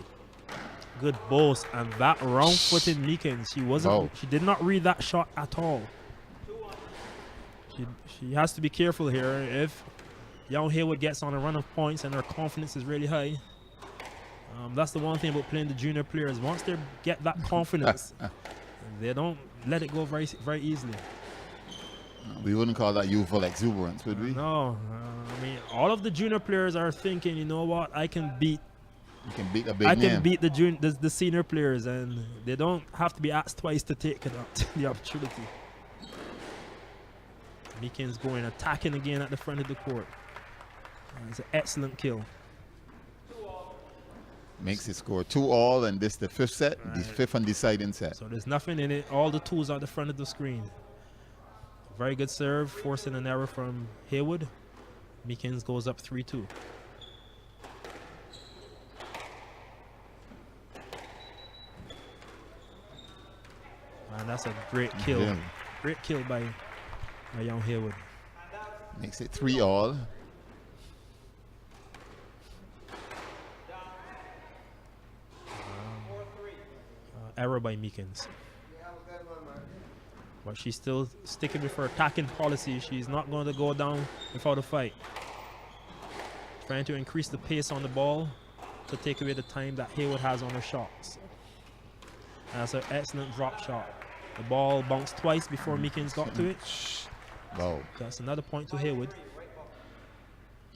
Good boast, and that round-footed Meekins. She did not read that shot at all. She has to be careful here. If young Haywood gets on a run of points and her confidence is really high, that's the one thing about playing the junior players. Once they get that confidence, they don't let it go very, very easily.
We wouldn't call that youthful exuberance, would we?
No. I mean, all of the junior players are thinking, you know what, I can beat.
You can beat a big
I
name.
can beat the senior players, and they don't have to be asked twice to take the opportunity. Meekins going attacking again at the front of the court. It's an excellent kill.
Makes it score 2-all, and this the 5th set, the 5th and deciding set.
So there's nothing in it. All the tools are at the front of the screen. Very good serve, forcing an error from Haywood. Meekins goes up 3-2. And that's a great kill.
Yeah.
Great kill by young Haywood.
Makes it 3-all.
Error by Meekins. But she's still sticking with her attacking policy. She's not going to go down without a fight. Trying to increase the pace on the ball to take away the time that Haywood has on her shots. And that's an excellent drop shot. The ball bounced twice before Meekins got to it.
Wow.
That's another point to Haywood.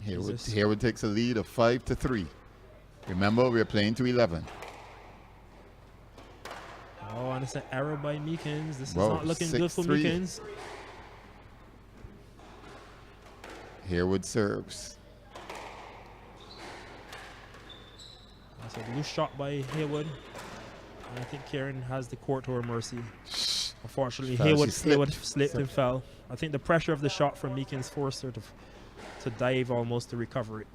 Haywood takes a lead of 5-3. Remember, we're playing to 11.
Oh, and it's an error by Meekins. This is not looking good for Meekins.
Haywood serves.
That's a loose shot by Haywood. And I think Kieran has the court to her mercy. Unfortunately, Haywood slipped and fell. I think the pressure of the shot from Meekins forced her to dive almost to recover it.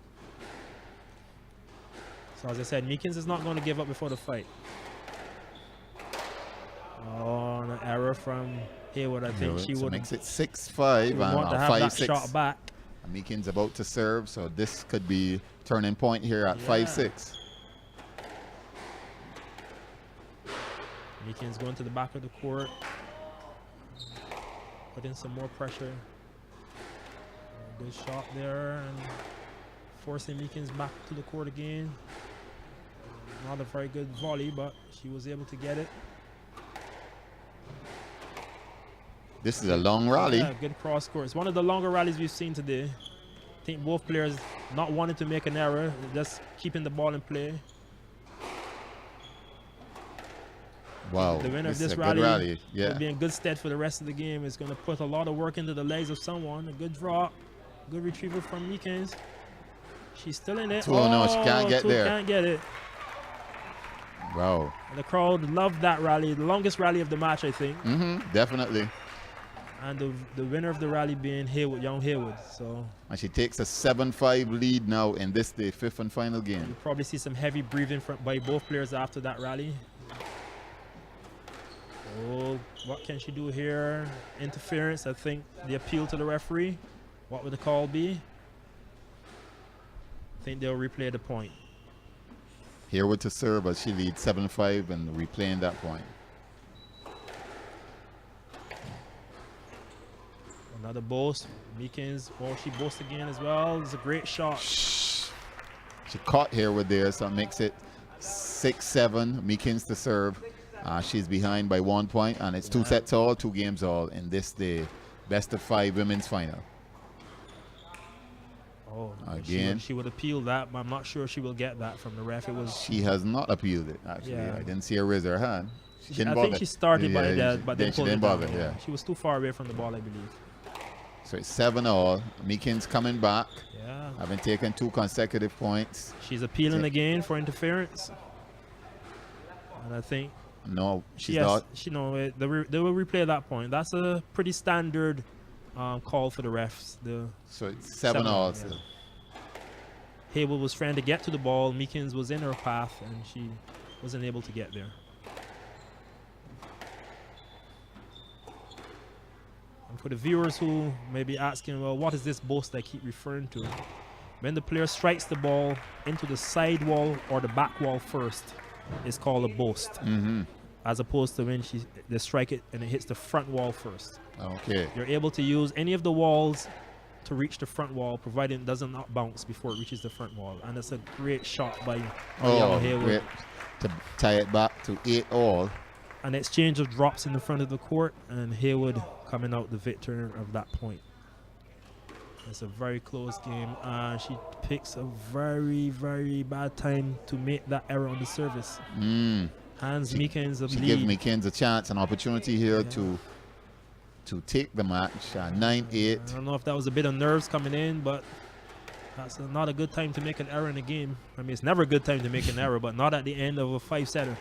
So as I said, Meekins is not going to give up before the fight. Oh, an error from Haywood. I think she would
makes it 6-5 and
want to have
5-6.
that shot back.
Meekins about to serve, so this could be turning point here at 5-6.
Meekins going to the back of the court, put in some more pressure. Good shot there, and forcing Meekins back to the court again. Not a very good volley, but she was able to get it.
This is a long rally.
Yeah, good cross court. It's one of the longer rallies we've seen today. I think both players not wanting to make an error, just keeping the ball in play.
Wow,
the winner of this rally will be in good stead for the rest of the game. It's going to put a lot of work into the legs of someone. A good drop, good retrieval from Meekins. She's still in it.
No, she can't get there.
Can't get it.
Wow.
And the crowd loved that rally, the longest rally of the match, I think.
Definitely.
And the winner of the rally being Young Haywood. So
And she takes a 7-5 lead now in this, the fifth and final
you
game.
probably see some heavy breathing by both players after that rally. Oh, what can she do here? Interference, I think. The appeal to the referee. What would the call be? I think they'll replay the point.
Haywood to serve as she leads 7-5 and replaying that point.
Another boast. Meekins, she boasts again as well. It's a great shot.
She caught Haywood there, so it makes it 6-7. Meekins to serve. She's behind by 1 point, and it's 2 sets all, 2 games all in this, the best of 5 women's final.
Oh,
again.
She would appeal that, but I'm not sure she will get that from the ref.
She has not appealed it, actually. I didn't see her raise her hand. She didn't bother.
I think she started by that, but then
she didn't bother. Yeah.
She was too far away from the ball, I believe.
So it's 7-all. Meekins coming back.
Yeah.
Having taken 2 consecutive points.
She's appealing again for interference. And I think
no, she's not.
They will replay that point. That's a pretty standard call for the refs.
So it's 7-all.
Yeah. Haywood was trying to get to the ball. Meekins was in her path, and she wasn't able to get there. And for the viewers who may be asking, well, what is this boast I keep referring to? When the player strikes the ball into the side wall or the back wall first, it's called a boast. As opposed to when they strike it and it hits the front wall first.
Okay.
You're able to use any of the walls to reach the front wall, provided it doesn't not bounce before it reaches the front wall. And it's a great shot by Young Haywood.
Great. To tie it back to 8-all.
An exchange of drops in the front of the court, and Haywood coming out the victor of that point. It's a very close game. She picks a very, very bad time to make that error on the service. Hands Meekins a lead.
She gives Meekins a chance, an opportunity here to take the match. 9-8.
I don't know if that was a bit of nerves coming in, but that's not a good time to make an error in a game. I mean, it's never a good time to make an error, but not at the end of a 5-setter.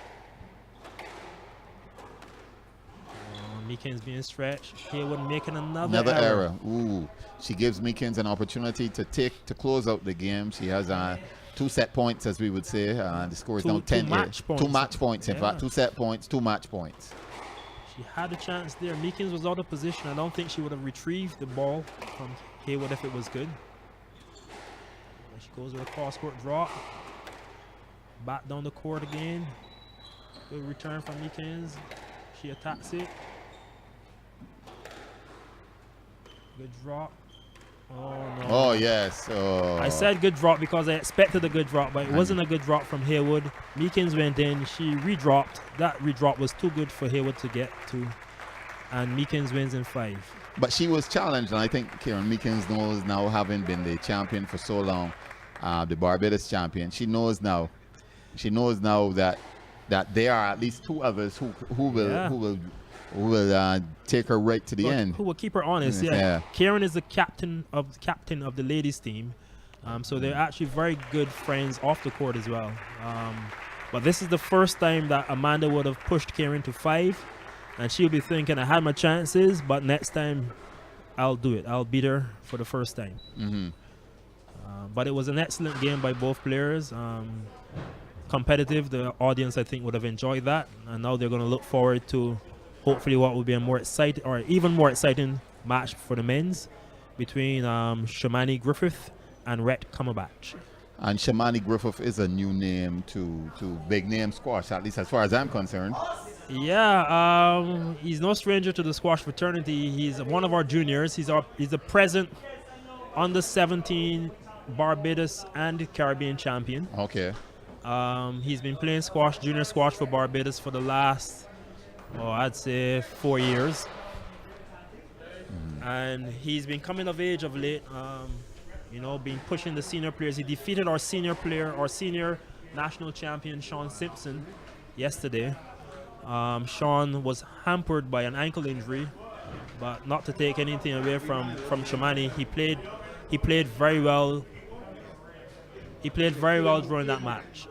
Meekins being stretched. Haywood making another error.
Ooh, she gives Meekins an opportunity to close out the game. She has 2 set points, as we would say. The score is now 10. 2 match points, in fact. 2 set points, 2 match points.
She had a chance there. Meekins was out of position. I don't think she would have retrieved the ball from Haywood if it was good. And she goes with a cross-court drop. Back down the court again. Good return from Meekins. She attacks it. Good drop. Oh, no.
Oh, yes. Oh.
I said good drop because I expected a good drop, but it wasn't a good drop from Haywood. Meekins went in. She redropped. That redrop was too good for Haywood to get to. And Meekins wins in 5.
But she was challenged, and I think Karen Meekins knows now, having been the champion for so long, the Barbados champion, she knows now that there are at least 2 others who will take her right to the end.
Who will keep her honest? Yeah. Karen is the captain of the ladies team, so they're actually very good friends off the court as well. But this is the first time that Amanda would have pushed Karen to 5, and she'll be thinking, I had my chances, but next time I'll do it. I'll beat her for the first time. But it was an excellent game by both players. Competitive. The audience, I think, would have enjoyed that, and now they're going to look forward to hopefully what will be a more exciting, or even more exciting, match for the men's between Shamani Griffith and Rhett Cumberbatch.
And Shamani Griffith is a new name to big name squash, at least as far as I'm concerned.
Yeah, he's no stranger to the squash fraternity. He's one of our juniors. He's the present under 17 Barbados and Caribbean champion.
Okay.
He's been playing squash, junior squash for Barbados for the last, I'd say 4 years. And he's been coming of age of late, been pushing the senior players. He defeated our senior national champion, Sean Simpson, yesterday. Sean was hampered by an ankle injury, but not to take anything away from Shamani. He played very well. He played very well during that match.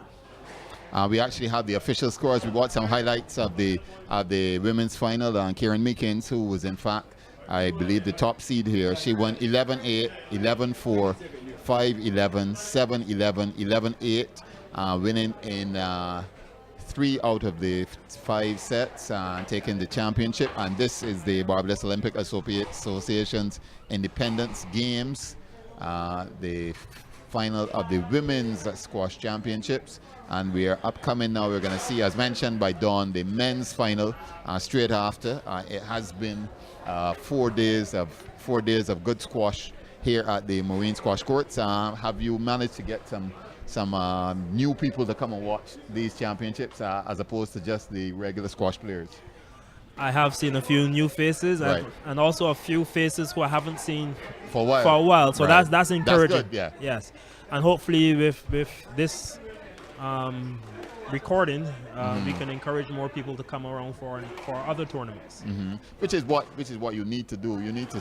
We actually have the official scores. We got some highlights of the women's final. Kieran Meekins, who was in fact, I believe, the top seed here. She won 11-8, 11-4, 5-11, 7-11, 11-8, winning in 3 out of the 5 sets and taking the championship. And this is the Barbados Olympic Association's Independence Games, the final of the women's squash championships. And we are upcoming now. We're going to see, as mentioned by Dawn, the men's final straight after. It has been 4 days of good squash here at the Marine Squash Courts. Have you managed to get some new people to come and watch these championships as opposed to just the regular squash players?
I have seen a few new faces,
Right.
and also a few faces who I haven't seen
For a while.
So
Right.
that's encouraging.
That's good, yeah.
Yes, and hopefully with this recording, we can encourage more people to come around for other tournaments.
Which is what you need to do. You need to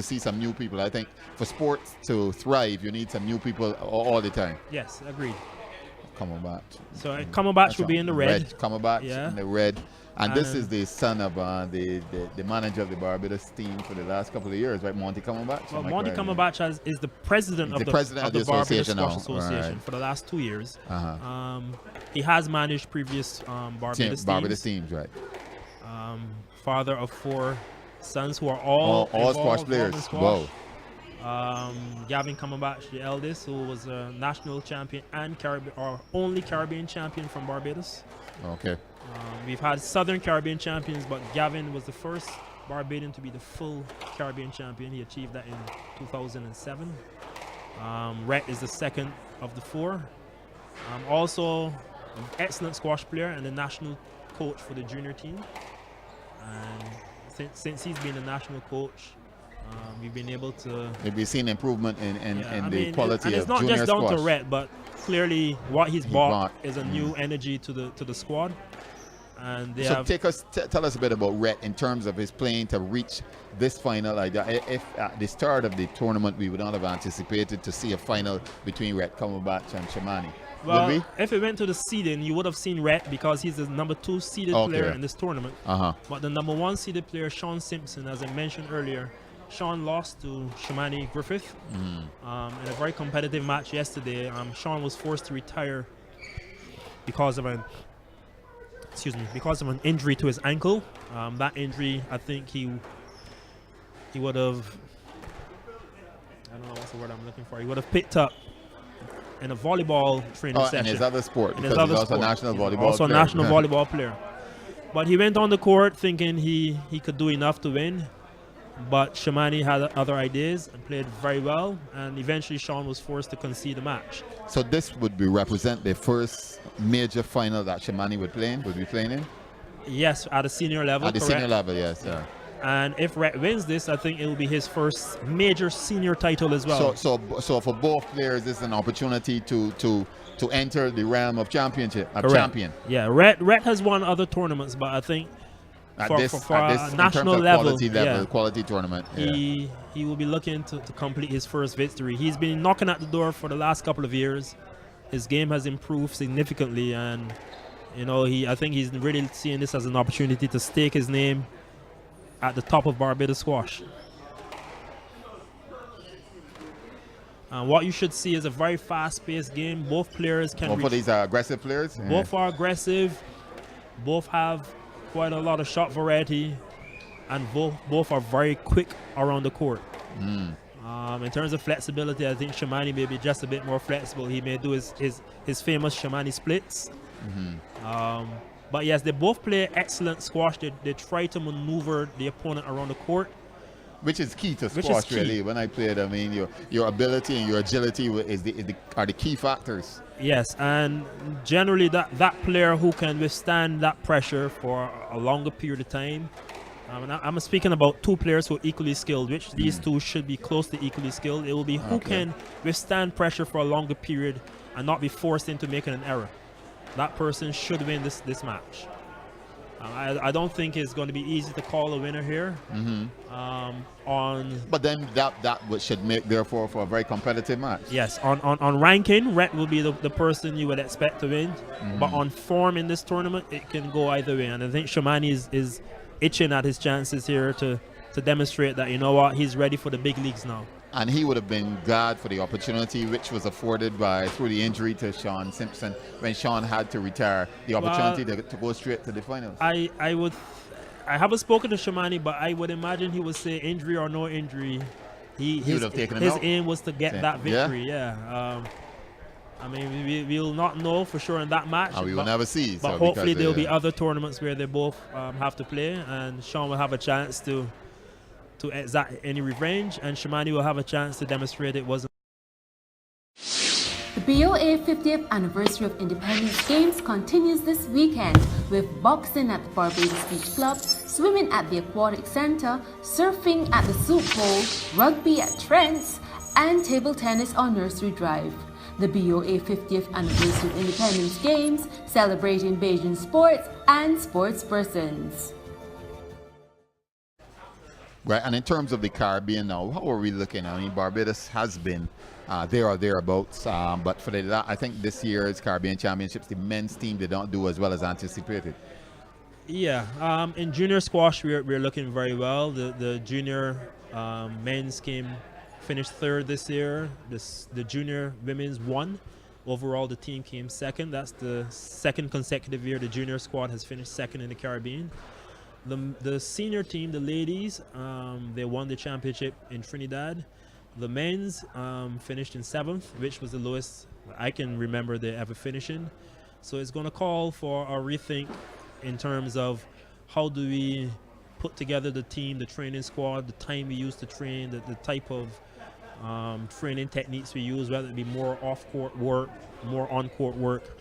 see some new people. I think for sports to thrive, you need some new people all the time.
Yes, agreed.
Cumberbatch.
So Cumberbatch will be in the red.
Cumberbatch
Yeah.
in the red. And this is the son of the manager of the Barbados team for the last couple of years, right? Monty Cumberbatch.
Well, Monty Cumberbatch is the president of the Barbados
association
Squash
now.
Association
Right.
for the last 2 years. He has managed previous Barbados
teams, right?
Father of 4 sons who are all
squash players.
Squash. Gavin Cumberbatch, the eldest, who was a national champion and only Caribbean champion from Barbados.
Okay.
We've had Southern Caribbean champions, but Gavin was the first Barbadian to be the full Caribbean champion. He achieved that in 2007. Rhett is the second of the 4. Also, an excellent squash player and the national coach for the junior team. And since he's been the national coach, we've been able to...
We've seen improvement in the quality
and
of junior
it's not just down
squash.
to Rhett, but clearly what he's brought is a new energy to the squad. And they
tell us a bit about Rhett in terms of his playing to reach this final. If at the start of the tournament we would not have anticipated to see a final between Rhett Cumberbatch and Shamani.
Well,
would we?
if it went to the seeding, you would have seen Rhett because he's the number 2 seeded player in this tournament. But the number 1 seeded player, Sean Simpson, as I mentioned earlier, Sean lost to Shamani Griffith in a very competitive match yesterday. Sean was forced to retire because of an injury to his ankle. That injury, I think he would have, I don't know what's the word I'm looking for. He would have picked up in a volleyball training session.
In his other sport,
in
because
his other
he's also
sport.
a national volleyball player.
Also a national volleyball player. But he went on the court thinking he could do enough to win. But Shamani had other ideas and played very well. And eventually Sean was forced to concede the match.
So this would represent the first major final that Shamani would be playing in?
Yes, at a senior level.
At the senior level, yes. Yeah.
And if Rhett wins this, I think it will be his first major senior title as well.
So for both players, this is an opportunity to enter the realm of champion.
Yeah, Rhett has won other tournaments, but I think for a national level,
quality tournament,
he will be looking to complete his first victory. He's been knocking at the door for the last couple of years. His game has improved significantly, and I think he's really seeing this as an opportunity to stake his name at the top of Barbados squash. What you should see is a very fast-paced game. Both players can.
Both of these are aggressive players.
Both are aggressive. Both have quite a lot of shot variety, and both are very quick around the court. In terms of flexibility, I think Shamani may be just a bit more flexible. He may do his famous Shamani splits. But yes, they both play excellent squash. They try to maneuver the opponent around the court,
which is key to squash. Really, when I played, I mean, your ability and your agility are the key factors.
Yes, and generally that player who can withstand that pressure for a longer period of time. I'm speaking about 2 players who are equally skilled, which these 2 should be close to equally skilled. It will be who can withstand pressure for a longer period and not be forced into making an error. That person should win this match. I don't think it's going to be easy to call a winner here.
But then should make therefore for a very competitive match.
Yes, on ranking, Rhett will be the person you would expect to win. But on form in this tournament, it can go either way. And I think Shamani is itching at his chances here to demonstrate that, you know what, he's ready for the big leagues now.
And he would have been glad for the opportunity which was afforded through the injury to Sean Simpson when Sean had to retire, the opportunity to go straight to the finals.
I haven't spoken to Shamani, but I would imagine he would say injury or no injury. He
would have taken him
his
out.
aim was to get that victory. Yeah. I mean, we'll not know for sure in that match.
We will never see.
But hopefully there'll be other tournaments where they both have to play, and Sean will have a chance to exact any revenge, and Shamani will have a chance to demonstrate it wasn't.
The BOA 50th Anniversary of Independence Games continues this weekend with boxing at the Barbados Beach Club, swimming at the Aquatic Center, surfing at the Soup Bowl, rugby at Trent's, and table tennis on Nursery Drive. The BOA 50th Anniversary of Independence Games, celebrating Bajan sports and sports persons.
Right, and in terms of the Caribbean now, how are we looking? I mean, Barbados has been there or thereabouts, but for I think this year's Caribbean Championships, the men's team, they don't do as well as anticipated.
Yeah, in junior squash, we're looking very well. The junior men's finished third this year. The junior women's won. Overall, the team came second. That's the second consecutive year the junior squad has finished second in the Caribbean. The senior team, the ladies, they won the championship in Trinidad. The men's finished in 7th, which was the lowest I can remember they ever finishing. So it's going to call for a rethink in terms of how do we put together the team, the training squad, the time we use to train, the type of training techniques we use, whether it be more off-court work, more on-court work.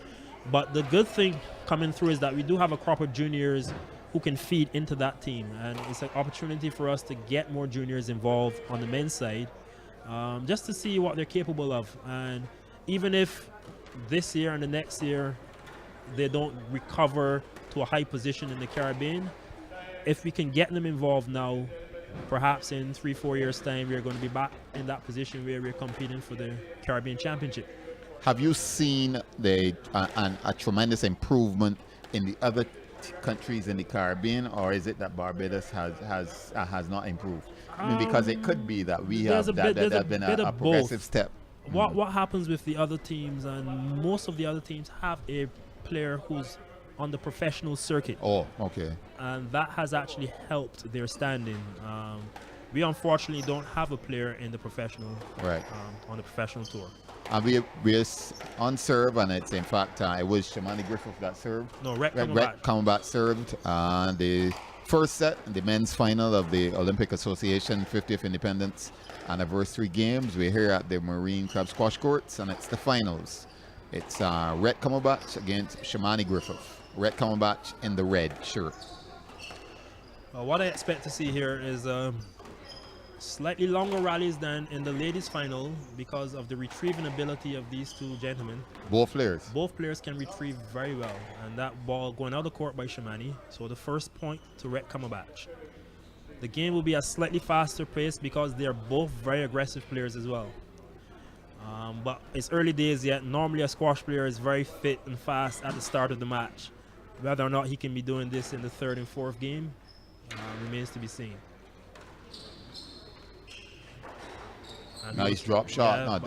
But the good thing coming through is that we do have a crop of juniors who can feed into that team, and it's an opportunity for us to get more juniors involved on the men's side, just to see what they're capable of. And even if this year and the next year they don't recover to a high position in the Caribbean, if we can get them involved now, perhaps in 3-4 years time we're going to be back in that position where we're competing for the Caribbean Championship.
Have you seen a tremendous improvement in the other countries in the Caribbean, or is it that Barbados has not improved? I mean, because it could be that we have been a progressive step.
What happens with the other teams, and most of the other teams have a player who's on the professional circuit.
Oh, okay.
And that has actually helped their standing. We unfortunately don't have a player in the professional,
right,
on the professional tour.
And we're on serve, and it's in fact it was Shamani Griffith that served.
No, Rhett
Combat served the first set, the men's final of the Olympic Association 50th Independence Anniversary Games. We're here at the Marine Club Squash Courts, and it's the finals. It's Rhett Cumberbatch against Shamani Griffith. Rhett Cumberbatch in the red shirt.
What I expect to see here is slightly longer rallies than in the ladies' final because of the retrieving ability of these two gentlemen.
Both players?
Both players can retrieve very well. And that ball going out of the court by Shamani. So the first point to Rhett Cumberbatch. The game will be a slightly faster pace because they're both very aggressive players as well. But it's early days yet. Normally a squash player is very fit and fast at the start of the match. Whether or not he can be doing this in the third and fourth game remains to be seen.
Nice drop shot.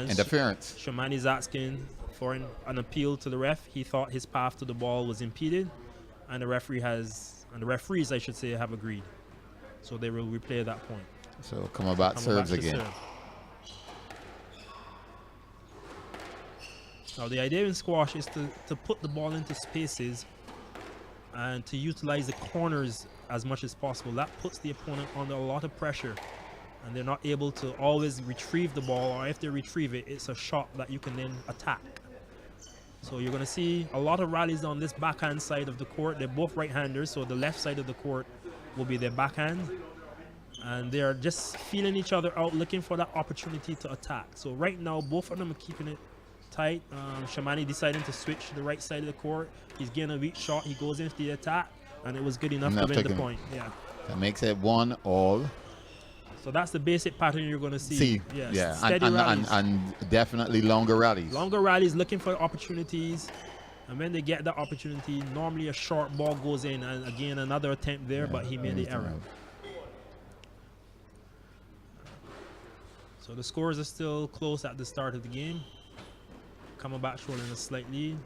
Interference.
Shamani's asking for an appeal to the ref. He thought his path to the ball was impeded, and the referees, I should say, have agreed. So they will replay that point.
So Cumberbatch serves again.
Now the idea in squash is to put the ball into spaces and to utilize the corners as much as possible. That puts the opponent under a lot of pressure, and they're not able to always retrieve the ball, or if they retrieve it, it's a shot that you can then attack. So you're going to see a lot of rallies on this backhand side of the court. They're both right-handers, so the left side of the court will be their backhand, and they're just feeling each other out, looking for that opportunity to attack. So right now, both of them are keeping it tight. Shamani deciding to switch to the right side of the court. He's getting a weak shot. He goes into the attack, and it was good enough to win the point. Yeah.
That makes it 1-all.
So that's the basic pattern you're going to see.
Yeah.
Steady rallies.
And definitely longer rallies.
Longer rallies, looking for opportunities. And when they get the opportunity, normally a short ball goes in. And again, another attempt there, but he made the error. So the scores are still close at the start of the game. Cumberbatch holding a slight lead.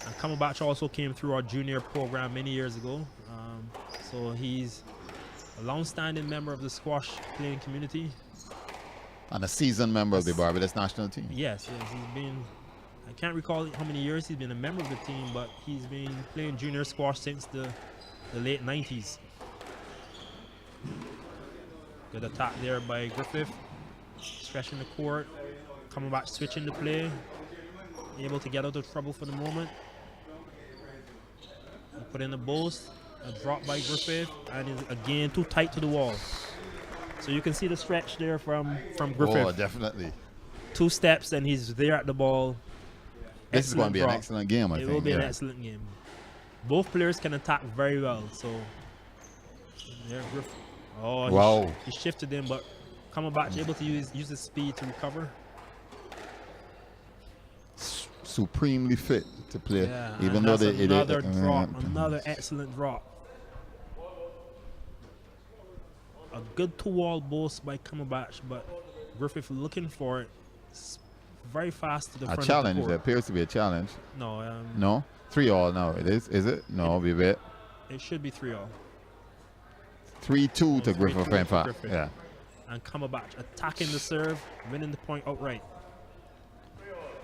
And Cumberbatch also came through our junior program many years ago. So he's a long-standing member of the squash playing community.
And a seasoned member of the Barbados national team.
Yes, he's been, I can't recall how many years he's been a member of the team, but he's been playing junior squash since the late 90s. Good attack there by Griffith. Stretching the court. Coming back, switching the play. Able to get out of trouble for the moment. He put in a boast. A drop by Griffith. And is again too tight to the wall. So you can see the stretch there from Griffith.
Oh, definitely.
2 steps and he's there at the ball.
This is going to be an excellent game, I think.
It will be an excellent game. Both players can attack very well. So there, Griffith. Oh,
wow.
He shifted in, but Cumberbatch able to use his speed to recover.
Supremely fit to play,
Yeah,
even though they
another drop, another excellent drop. A good 2-wall boast by Cumberbatch, but Griffith looking for it. It's very fast to the front.
A challenge.
Of the
There
court.
appears to be a challenge.
No.
No, 3-all now. It is. Is it? No, we bet.
It should be 3-all.
3-2 to Griffith, in fact.
Griffith.
Yeah.
And Cumberbatch attacking the serve, winning the point outright.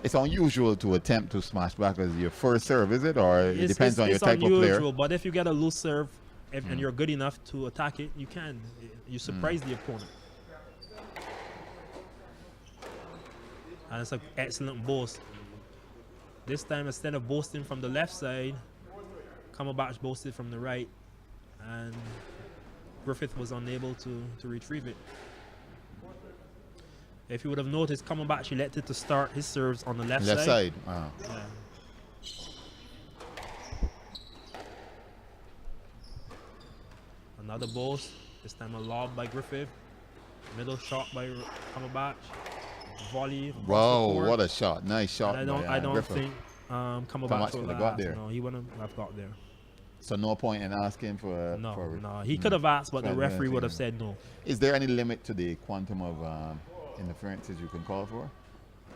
It's unusual to attempt to smash back as your first serve, is it? Or it depends on your type of player?
Unusual, but if you get a loose serve and you're good enough to attack it, you can. You surprise the opponent. And it's an excellent boast. This time, instead of boasting from the left side, Cumberbatch boasted from the right. And Griffith was unable to retrieve it. If you would have noticed, Cumberbatch elected to start his serves on the left side.
Left side. Wow.
Yeah. Another boast. This time a lob by Griffith. Middle shot by Cumberbatch. Volley.
Wow, what a shot. Nice shot.
And I don't think Cumberbatch would have
got there.
No, he wouldn't have got there.
So no point in asking for...
No. He could have asked, but the referee would have said no.
Is there any limit to the quantum of interferences you can call for?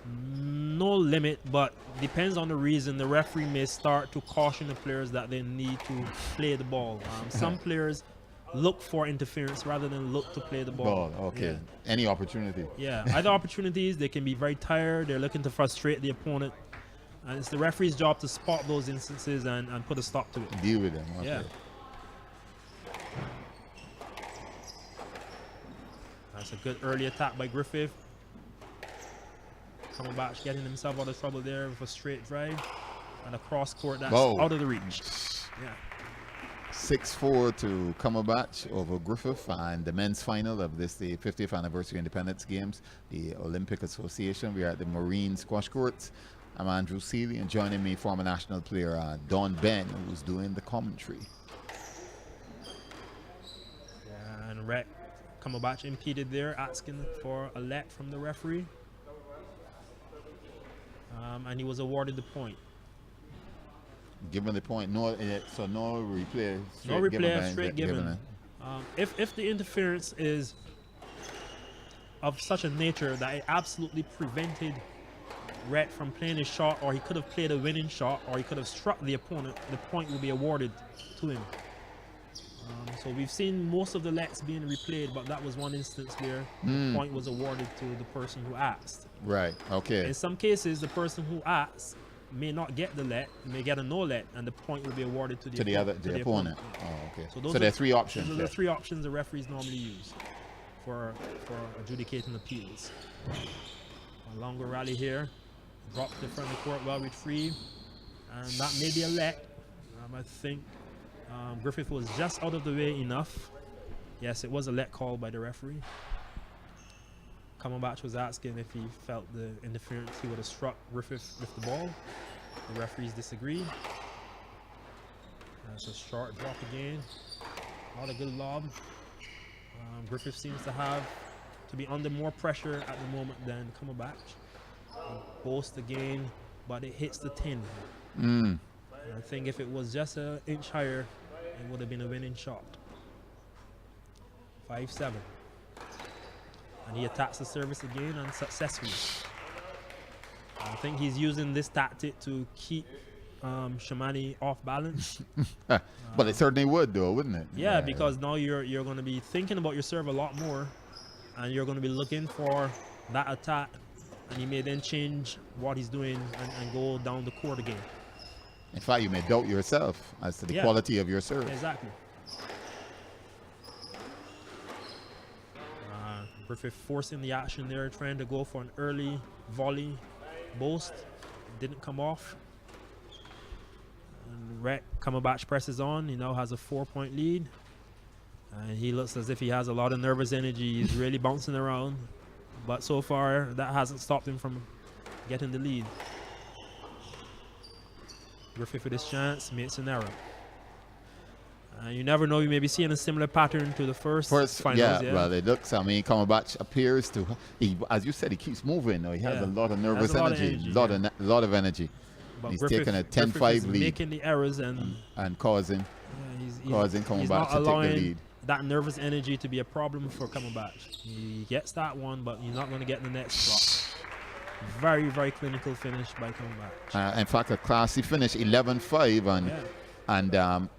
No limit, but depends on the reason. The referee may start to caution the players that they need to play the ball. Some players look for interference rather than look to play the ball.
Okay.
Yeah.
Any opportunity.
Yeah, other opportunities, they can be very tired. They're looking to frustrate the opponent. And it's the referee's job to spot those instances and put a stop to it.
Deal with them. Okay.
Yeah. That's a good early attack by Griffith. Cumberbatch getting himself out of trouble there with a straight drive. And a cross court that's out of the reach. Yeah.
6-4 to Cumberbatch over Griffith, and the men's final of the 50th anniversary Independence Games, the Olympic Association. We are at the Marine Squash Courts. I'm Andrew Seeley, and joining me, former national player Don Ben, who's doing the commentary.
Yeah, and Cumberbatch impeded there, asking for a let from the referee. And he was awarded the point.
Given the point, so no replay.
No replay, straight given. If the interference is of such a nature that it absolutely prevented Rhett from playing his shot, or he could have played a winning shot, or he could have struck the opponent, the point will be awarded to him. So we've seen most of the lets being replayed, but that was one instance where the point was awarded to the person who asked.
Right, okay.
In some cases, the person who asked may not get the let, may get a no let, and the point will be awarded to the opponent.
Oh, okay.
So
there are 3 options.
Those are the 3 options the referees normally use for adjudicating appeals. A longer rally here. Drop the front of the court, well retrieved. And that may be a let. I think Griffith was just out of the way enough. Yes, it was a let call by the referee. Cumberbatch was asking if he felt the interference he would have struck Griffith with the ball. The referees disagree. That's a short drop again. Not a good lob. Griffith seems to be under more pressure at the moment than Cumberbatch. Boast again, but it hits the tin. I think if it was just an inch higher, it would have been a winning shot. 5-7. And he attacks the service again unsuccessfully. I think he's using this tactic to keep Shamani off balance.
But it certainly would, though, wouldn't it?
Yeah, because now you're going to be thinking about your serve a lot more, and you're going to be looking for that attack, and he may then change what he's doing and go down the court again.
In fact, you may doubt yourself as to the quality of your serve.
Exactly. Griffith forcing the action there, trying to go for an early volley boast. Didn't come off. And Rhett Cumberbatch presses on. He now has a 4-point lead. And he looks as if he has a lot of nervous energy. He's really bouncing around. But so far, that hasn't stopped him from getting the lead. Griffith with his chance, makes an error. You never know, you may be seeing a similar pattern to the first finals.
Yeah, well, it looks, Cumberbatch appears to, as you said, he keeps moving. He has a lot of nervous energy, a lot of energy.
But
he's taking a 10-5 lead.
Making the errors and
causing Cumberbatch to take the lead.
That nervous energy to be a problem for Cumberbatch. He gets that one, but he's not going to get the next drop. Very, very clinical finish by Cumberbatch.
In fact, a classy finish, 11-5, and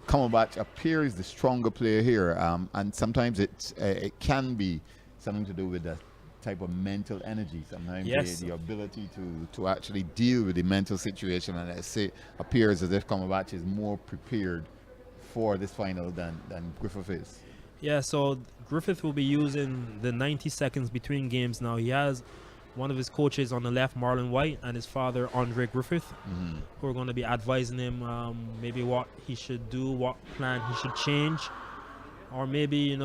Cumberbatch appears the stronger player here, and sometimes it can be something to do with the type of mental energy. Sometimes the ability to actually deal with the mental situation, and it appears as if Cumberbatch is more prepared for this final than Griffith is.
Yeah, so Griffith will be using the 90 seconds between games now. He has one of his coaches on the left, Marlon White, and his father, Andre Griffith, who are going to be advising him maybe what he should do, what plan he should change, or maybe,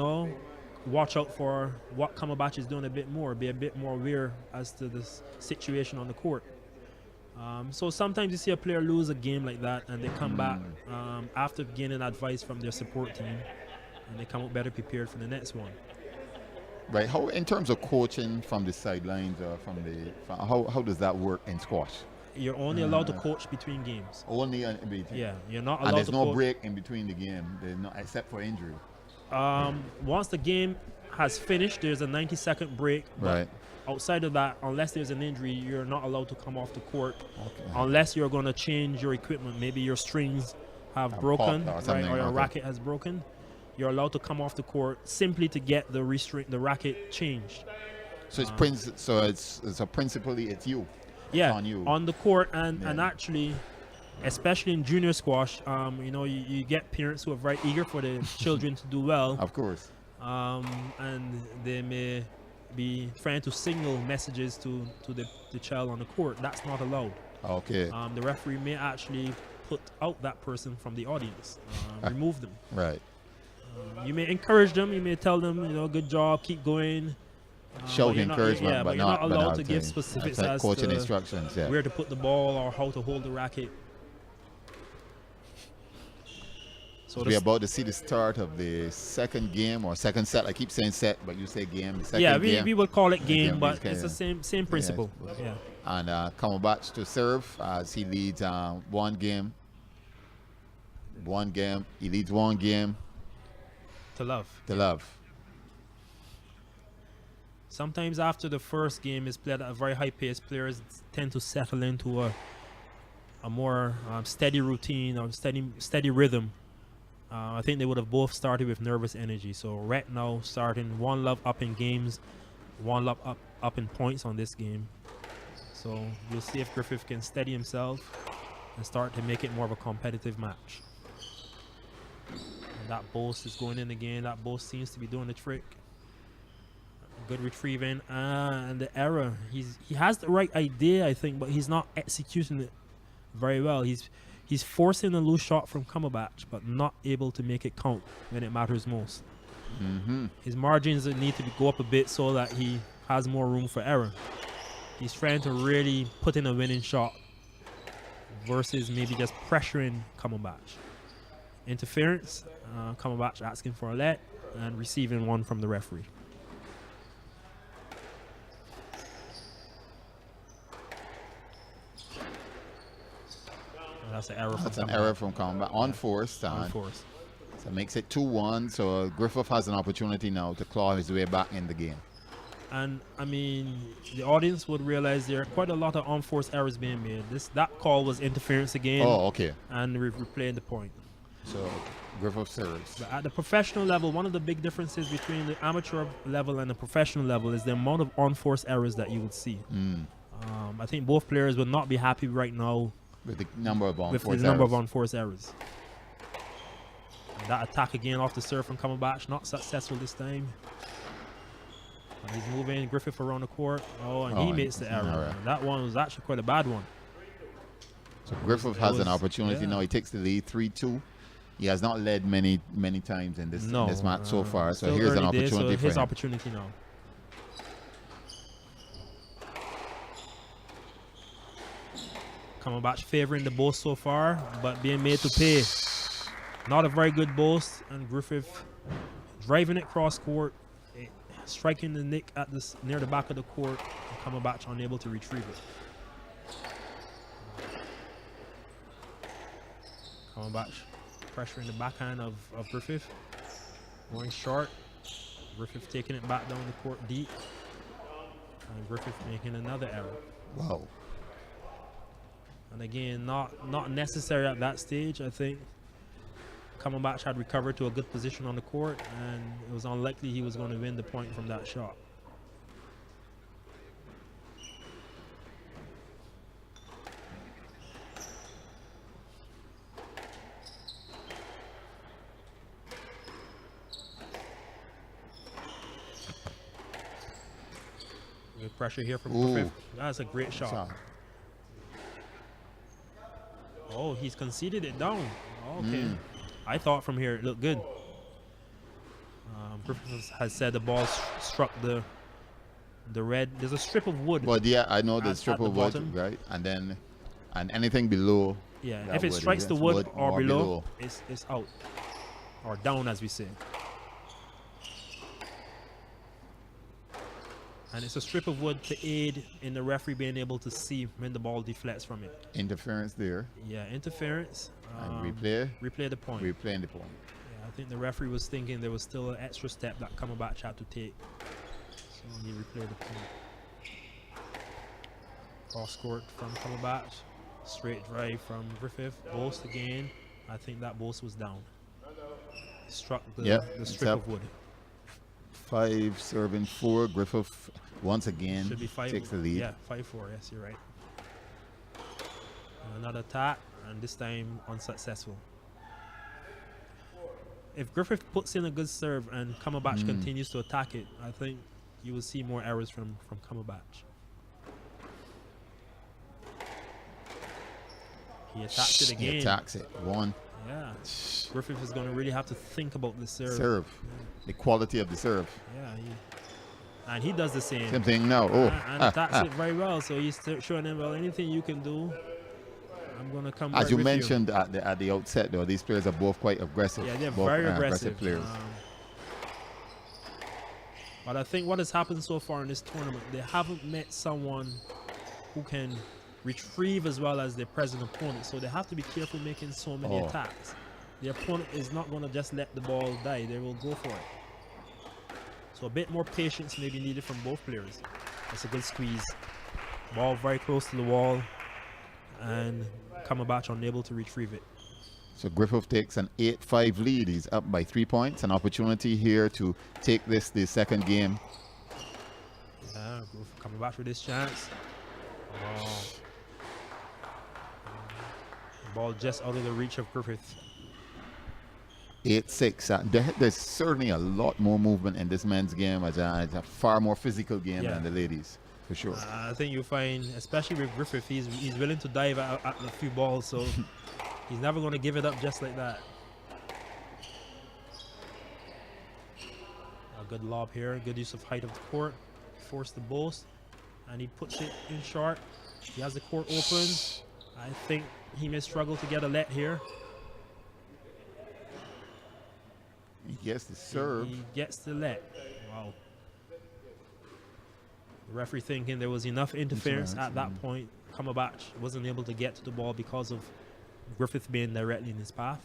watch out for what Cumberbatch is doing a bit more, be a bit more aware as to the situation on the court. So sometimes you see a player lose a game like that, and they come back after gaining advice from their support team, and they come out better prepared for the next one.
Right. How, in terms of coaching from the sidelines, or how does that work in squash?
You're only allowed to coach between games.
Only in between.
Yeah, you're not allowed
and there's
to
no break in between the game. There's no, except for injury.
Once the game has finished, there's a 90-second break.
Right.
Outside of that, unless there's an injury, you're not allowed to come off the court unless you're going to change your equipment. Maybe your strings have broken, or your racket has broken. You're allowed to come off the court simply to get the racket changed.
So principally it's you.
Yeah,
on you.
On the court, and actually, especially in junior squash, you get parents who are very eager for the children to do well.
Of course.
And they may be trying to signal messages to the child on the court. That's not allowed.
Okay.
The referee may actually put out that person from the audience, remove them.
Right.
You may encourage them. You may tell them, good job, keep going.
Show encouragement,
but you're not allowed to give specifics
like
as
coaching
to
instructions,
where to put the ball or how to hold the racket.
So we're about to see the start of the second game or second set. I keep saying set, but you say game. The second game.
We would call it game, but it's the same principle. Yeah.
And Cumberbatch to serve as he leads one game. He leads one game.
To love. Sometimes after the first game is played at a very high pace, players tend to settle into a more steady routine or steady rhythm. I think they would have both started with nervous energy. So right now starting 1-love up in games, 1-love up in points on this game. So we'll see if Griffith can steady himself and start to make it more of a competitive match. And that boast is going in again. That boast seems to be doing the trick. Good retrieving and the error. He has the right idea, I think, but he's not executing it very well. He's forcing a loose shot from Cumberbatch, but not able to make it count when it matters most. His margins need to go up a bit so that he has more room for error. He's trying to really put in a winning shot versus maybe just pressuring Cumberbatch. Interference, Cumberbatch asking for a let and receiving one from the referee. That's an error.
That's an error from Cumberbatch. Unforced.
Unforced.
So it makes it 2-1. So Griffith has an opportunity now to claw his way back in the game.
And I mean, the audience would realize there are quite a lot of unforced errors being made. That call was interference again.
Oh, okay.
And we're replaying the point.
So Griffith serves.
But at the professional level, one of the big differences between the amateur level and the professional level is the amount of unforced errors that you would see. I think both players would not be happy right now
With the number of
unforced errors. And that attack again off the serve from Cumberbatch, not successful this time. And he's moving Griffith around the court. Oh, and he makes the error. And that one was actually quite a bad one.
So Griffith has an opportunity now. He takes the lead 3-2. He has not led many times in this match so far. So here's an opportunity for him.
His opportunity now. Cumberbatch favoring the boast so far, but being made to pay. Not a very good boast, and Griffith driving it cross court, striking the nick at this near the back of the court, and Cumberbatch unable to retrieve it. Cumberbatch pressuring the backhand of Griffith, going short. Griffith taking it back down the court deep, and Griffith making another error.
Wow.
And again, not necessary at that stage. I think Cumberbatch had recovered to a good position on the court, and it was unlikely he was going to win the point from that shot. Good pressure here from Griffith. That's a great shot. Oh, he's conceded it down. Okay. I thought from here it looked good. Griffith has said the ball struck the red. There's a strip of wood.
Well, yeah, I know the strip of wood, right? And anything below.
Yeah, if it strikes the wood or below, it's out. Or down, as we say. And it's a strip of wood to aid in the referee being able to see when the ball deflects from it.
Interference there.
Yeah, interference.
And replay.
Replay the point.
Replaying the point.
Yeah, I think the referee was thinking there was still an extra step that Cumberbatch had to take. So he replayed the point. Cross court from Cumberbatch. Straight drive from Griffith. Boast again. I think that boast was down. Struck the strip of wood.
5 serving 4. Griffith once again
should be
takes the lead.
Yeah, 5-4. Yes, you're right. Another attack, and this time unsuccessful. If Griffith puts in a good serve and Cumberbatch continues to attack it, I think you will see more errors from Cumberbatch. He attacks it again.
He attacks it. 1.
Yeah. Griffith is going to really have to think about the serve.
Yeah. The quality of the serve.
Yeah. And he does the same.
Same thing now.
And attacks it very well. So he's showing them, well, anything you can do, I'm going to come
As
right
you
with
mentioned at the outset, though, these players are both quite aggressive.
Yeah, they're
both,
very aggressive
players.
But I think what has happened so far in this tournament, they haven't met someone who can retrieve as well as their present opponent. So they have to be careful making so many attacks. The opponent is not going to just let the ball die. They will go for it. So a bit more patience may be needed from both players. That's a good squeeze. Ball very close to the wall, and Cumberbatch unable to retrieve it.
So Griffith takes an 8-5 lead. He's up by 3 points. An opportunity here to take the second game.
Yeah, Cumberbatch with this chance. Ball just out of the reach of Griffith.
8-6. There's certainly a lot more movement in this men's game. It's a far more physical game than the ladies, for sure.
I think you'll find, especially with Griffith, he's willing to dive at a few balls, so he's never going to give it up just like that. A good lob here, good use of height of the court. force the boast, and he puts it in short. He has the court open. I think he may struggle to get a let here.
He gets the serve.
He gets the let. Wow. The referee thinking there was enough interference at that point. Cumberbatch wasn't able to get to the ball because of Griffith being directly in his path.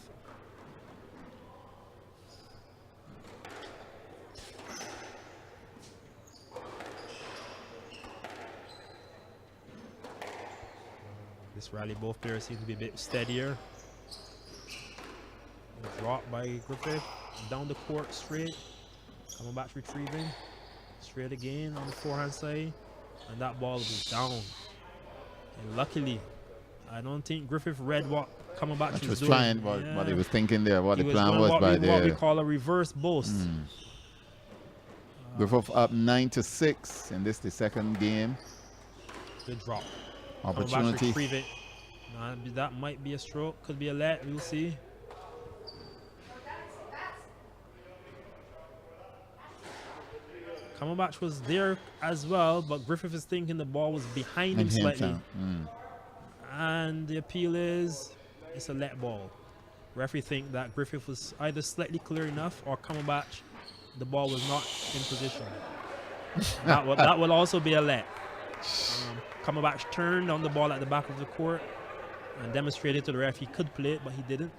This rally, both players seem to be a bit steadier. Drop by Griffith. Down the court straight. Cumberbatch retrieving. Straight again on the forehand side. And that ball was down. And luckily, I don't think Griffith read what Cumberbatch was doing.
Trying what he was thinking there, what the plan was by there.
What we call a reverse boast.
Griffith up 9-6 in this the second game.
Good drop.
Opportunity.
Retrieve it. That might be a stroke. Could be a let. We'll see. Cumberbatch was there as well, but Griffith is thinking the ball was behind him slightly. And the appeal is it's a let ball. Referee think that Griffith was either slightly clear enough or Cumberbatch, the ball was not in position. that will also be a let. Cumberbatch turned on the ball at the back of the court and demonstrated to the ref he could play it, but he didn't.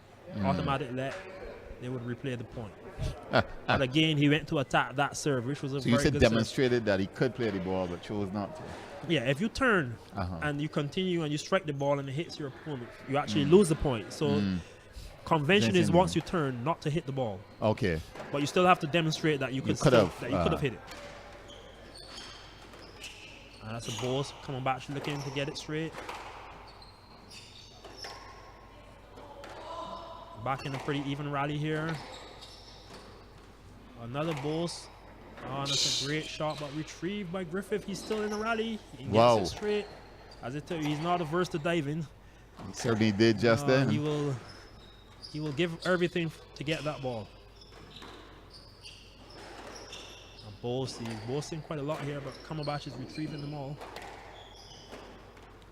Automatic let. They would replay the point. But again, he went to attack that serve, which was a very good serve. So you said
demonstrated that he could play the ball, but chose not to.
Yeah, if you turn and you continue and you strike the ball and it hits your opponent, you actually lose the point. So convention is once you turn, not to hit the ball.
Okay.
But you still have to demonstrate that you could have hit it. And that's a ball coming back, looking to get it straight. Back in a pretty even rally here. Another boast. Oh, that's a great shot, but retrieved by Griffith. He's still in the rally. He gets it straight. As I tell you, he's not averse to diving.
He certainly did just then.
He will give everything to get that ball. A boast. He's boasting quite a lot here, but Cumberbatch is retrieving them all.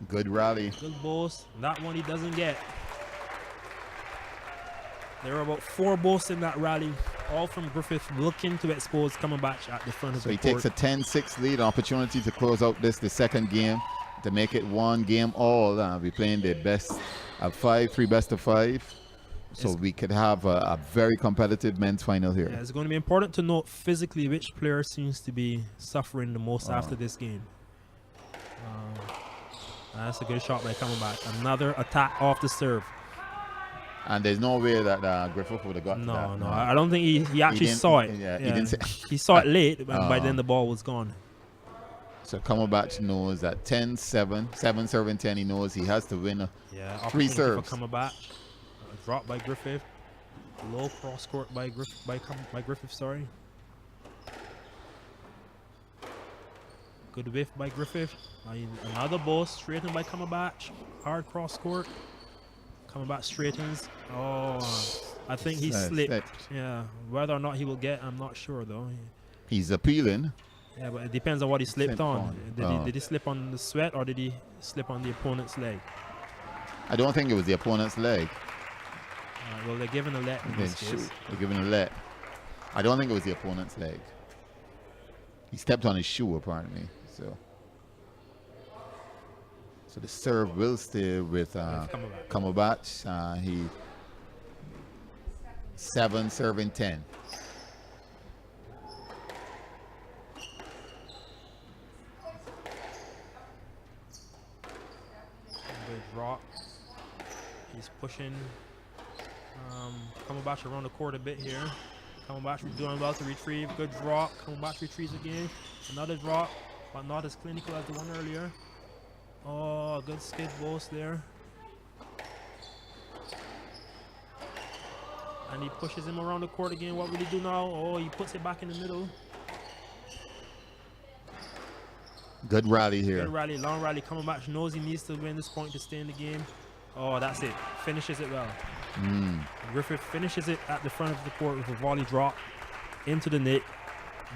Good rally.
Good boast. That one he doesn't get. There were about 4 boasts in that rally, all from Griffith looking to expose Cumberbatch at the front of the court.
So he takes a 10-6 lead, opportunity to close out the second game, to make it one game all. We're playing the best of 5, 3 best of 5. So we could have a very competitive men's final here.
Yeah, it's going to be important to note physically which player seems to be suffering the most after this game. That's a good shot by Cumberbatch. Another attack off the serve.
And there's no way that Griffith would have got that.
No, I don't think he actually saw it.
Yeah, he didn't
he saw it late, but by then the ball was gone.
So Cumberbatch knows that 10-7, 7 serving 10, he knows he has to win 3 serves.
For Cumberbatch. Drop by Griffith. Low cross court by Griffith, sorry. Good whiff by Griffith. Another ball straightened by Cumberbatch. Hard cross court. Cumberbatch straightens. Oh, I think he slipped. Yeah, whether or not he will get, I'm not sure though.
He's appealing.
Yeah, but it depends on what he slipped on. Did he slip on the sweat or did he slip on the opponent's leg?
I don't think it was the opponent's leg.
Well, they're giving a let in this case.
They're giving a let. I don't think it was the opponent's leg. He stepped on his shoe, apparently. So the serve will stay with Cumberbatch. He 7 serving 10.
Good drop. He's pushing Cumberbatch around the court a bit here. Cumberbatch doing well to retrieve. Good drop. Cumberbatch retrieves again. Another drop, but not as clinical as the one earlier. Oh, good skid boast there. And he pushes him around the court again. What will he do now? Oh, he puts it back in the middle.
Good rally here.
Good rally, long rally. Cumberbatch knows he needs to win this point to stay in the game. Oh, that's it. Finishes it well. Griffith finishes it at the front of the court with a volley drop into the net.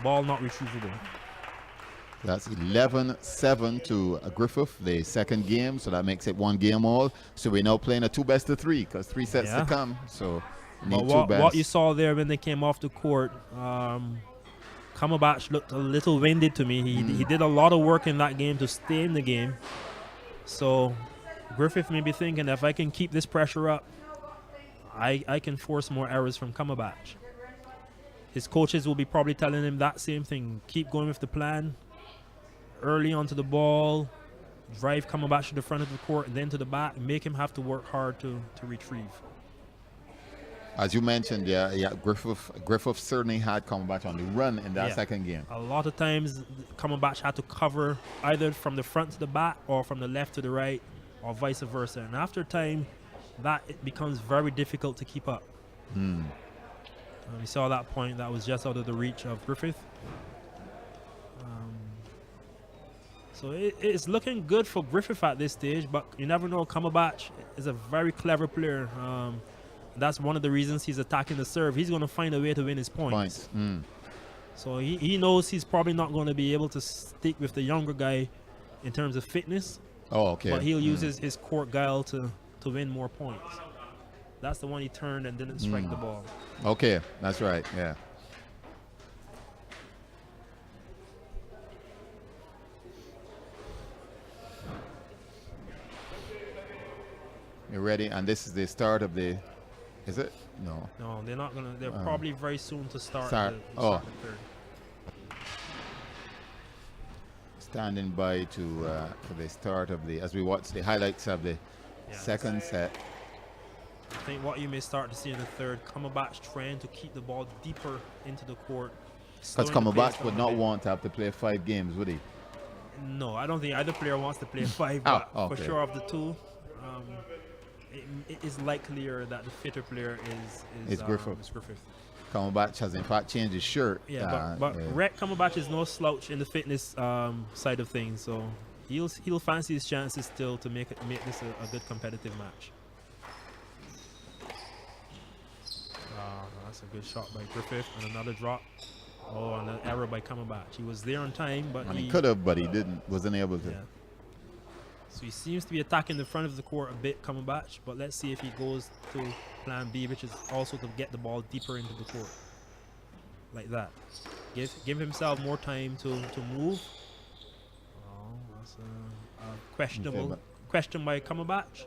Ball not retrievable.
That's 11-7 to Griffith, the second game, so that makes it 1 game all. So we're now playing a 2 best of 3 because 3 sets
Yeah.
to come. So
But
need 2 best.
what you saw there when they came off the court, Kamabach looked a little winded to me. He did a lot of work in that game to stay in the game. So Griffith may be thinking, if I can keep this pressure up, I can force more errors from Kamabach. His coaches will be probably telling him that same thing. Keep going with the plan. Early onto the ball, drive Kamabach to the front of the court and then to the back, make him have to work hard to retrieve.
As you mentioned, Griffith certainly had Kamabach on the run in that second game.
A lot of times, Kamabach had to cover either from the front to the back or from the left to the right or vice versa. And after time, it becomes very difficult to keep up. We saw that point that was just out of the reach of Griffith. So it's looking good for Griffith at this stage, but you never know. Kamabach is a very clever player. That's one of the reasons he's attacking the serve. He's going to find a way to win his points. So he knows he's probably not going to be able to stick with the younger guy in terms of fitness.
Oh, okay.
But he'll use his court guile to win more points. That's the one he turned and didn't strike the ball.
Okay, that's right, yeah. You're ready, and this is the start of the. Is it? No.
No, they're not gonna. They're probably very soon to start.
Start.
The start the third.
Standing by for the start of the, as we watch the highlights of the second set.
I think what you may start to see in the third, Kamabach trying to keep the ball deeper into the court.
Because Kamabach would not want to have to play 5 games, would he?
No, I don't think either player wants to play 5. But for sure, of the two, it is likelier that the fitter player is
Griffith.
Griffith.
Kamabach has in fact changed his shirt.
Yeah, but Rhett Kamabach is no slouch in the fitness side of things, so he'll fancy his chances still to make this a good competitive match. That's a good shot by Griffith and another drop. Oh, and an error by Kamabach. He was there on time, but
he could have, but he wasn't able to.
Yeah. So he seems to be attacking the front of the court a bit, Kamabach, but let's see if he goes to plan B, which is also to get the ball deeper into the court. Like that. Give himself more time to move. Oh, that's a questionable question by Kamabach.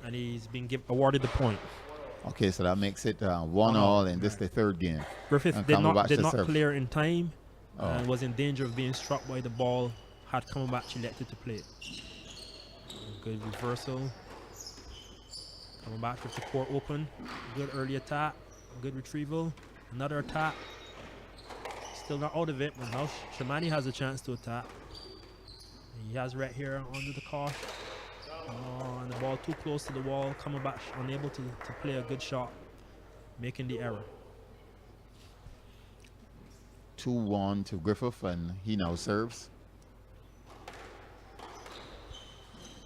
And he's been awarded the point.
Okay, so that makes it 1-1 in this the third game.
Griffith did not clear in time and was in danger of being struck by the ball had Kamabach elected to play it. Good reversal. Kamabach with the court open. Good early attack. Good retrieval. Another attack. Still not out of it, but now Shamani has a chance to attack. He has Rhett here under the cosh. Oh, and the ball too close to the wall. Kamabach unable to play a good shot, making the error.
2-1 to Griffith, and he now serves.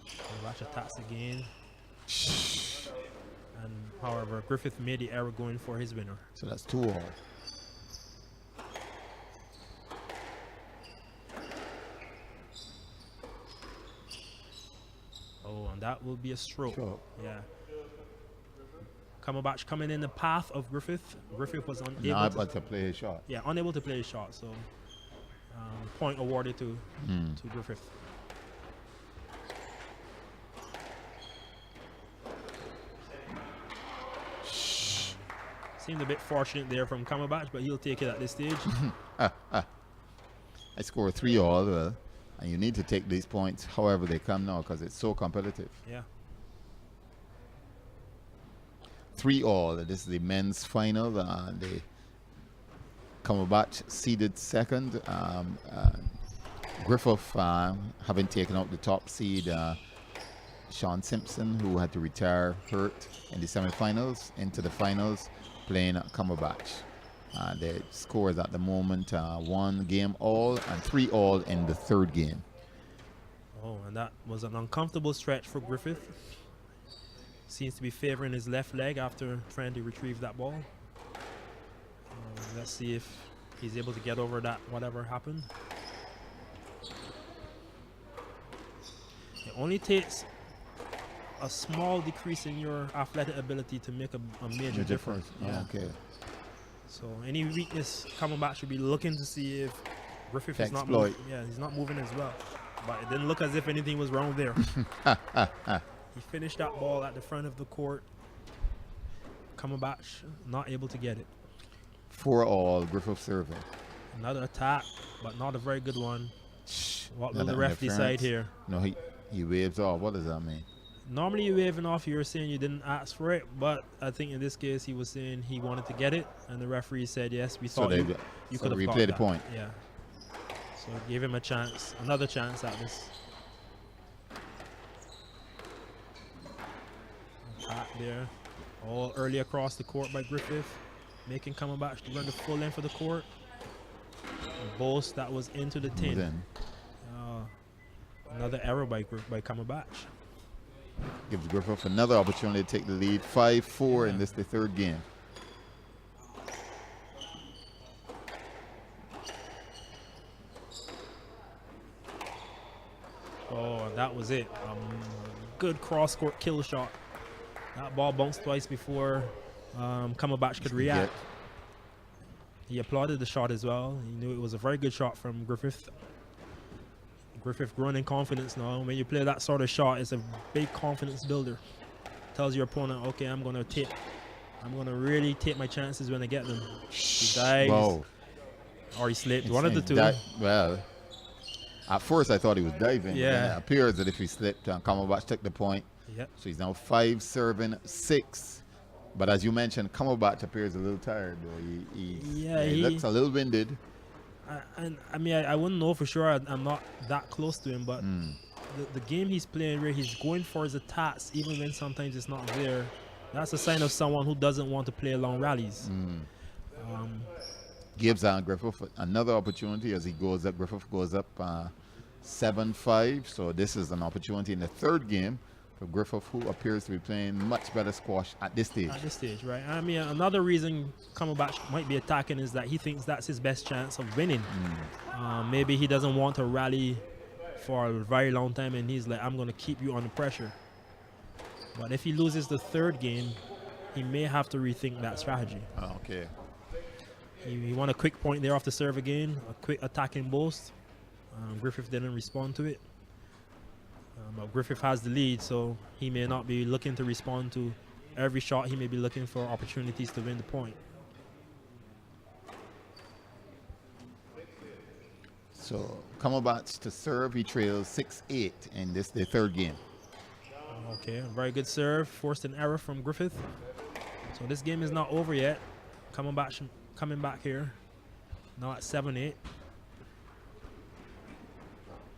Kamabach attacks again. And however, Griffith made the error going for his winner.
So that's 2-2.
Oh, and that will be a stroke. Yeah. Kamabach coming in the path of Griffith. Griffith was unable
to play his shot.
Yeah, unable to play his shot. So, point awarded to Griffith. Seemed a bit fortunate there from Kamabach, but he'll take it at this stage.
I score 3-3. And you need to take these points however they come now because it's so competitive.
Yeah.
3-3. This is the men's final. The Kamabach seeded second. Griffith having taken out the top seed, Sean Simpson, who had to retire hurt in the semifinals, into the finals, playing Kamabach. The scores at the moment 1 game all and 3 all in the third game.
Oh, and that was an uncomfortable stretch for Griffith. Seems to be favoring his left leg after trying to retrieve that ball. Let's see if he's able to get over that, whatever happened. It only takes a small decrease in your athletic ability to make a major difference.
Yeah. Okay.
So any weakness coming back should be looking to see if Griffith is not
Exploit.
moving. Yeah, he's not moving as well. But it didn't look as if anything was wrong there. He finished that ball at the front of the court. Coming back, not able to get it.
4 all, Griffith serving.
Another attack, but not a very good one. What will
Another
the ref decide
interference.
here?
No, he waves off. What does that mean?
Normally you're waving off, you're saying you didn't ask for it, but I think in this case he was saying he wanted to get it, and the referee said yes, we thought you could have got
replay the
that.
point.
Yeah. So give him a chance, another chance at this. Attack there. All early across the court by Griffith, making Cumberbatch to run the full length of the court. A boast that was into the tin. Another error by Cumberbatch.
Gives Griffith another opportunity to take the lead. 5-4 in the third game.
Oh, that was it. Good cross-court kill shot. That ball bounced twice before Cumberbatch could react. He applauded the shot as well. He knew it was a very good shot from Griffith. Griffith growing in confidence now. When you play that sort of shot, it's a big confidence builder. Tells your opponent, okay, I'm gonna really take my chances when I get them. He dives.
Whoa.
Or he slipped. One of the two.
Well, at first I thought he was diving.
Yeah.
But then it appears that if he slipped, Cumberbatch took the point.
Yep.
So he's now 5 serving 6. But as you mentioned, Cumberbatch appears a little tired though. He looks a little winded.
I mean, I wouldn't know for sure. I'm not that close to him, but the game he's playing where he's going for his attacks, even when sometimes it's not there, that's a sign of someone who doesn't want to play long rallies.
Gives Griffith another opportunity as he goes up. Griffith goes up 7-5. So this is an opportunity in the third game for Griffith, who appears to be playing much better squash at this stage.
At this stage, right? I mean, another reason Cumberbatch might be attacking is that he thinks that's his best chance of winning. Maybe he doesn't want to rally for a very long time, and he's like, I'm going to keep you under pressure. But if he loses the third game, he may have to rethink that strategy.
Okay.
He won a quick point there off the serve again, a quick attacking boast. Griffith didn't respond to it. But Griffith has the lead, so he may not be looking to respond to every shot. He may be looking for opportunities to win the point.
So Cumberbatch to serve. He trails 6-8 in the third game.
Okay, very good serve. Forced an error from Griffith. So this game is not over yet. Cumberbatch coming back here. Now at 7-8.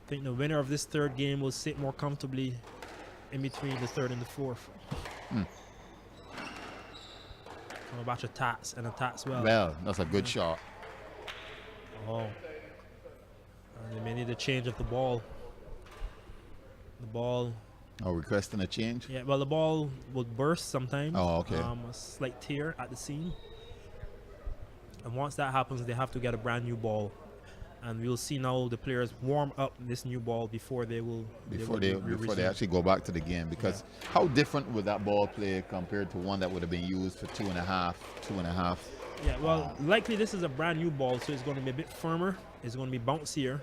I think the winner of this third game will sit more comfortably in between the third and the fourth. Cumberbatch attacks well.
Well, that's a good shot.
Oh. And they may need a change of the ball. The ball.
Oh, requesting a change?
Yeah, well, the ball will burst sometimes.
Oh, okay.
A slight tear at the seam. And once that happens, they have to get a brand new ball. And we'll see now the players warm up this new ball before they
actually go back to the game. Because how different would that ball play compared to one that would have been used for 2.5?
Yeah, well, likely this is a brand new ball, so it's going to be a bit firmer. It's going to be bouncier.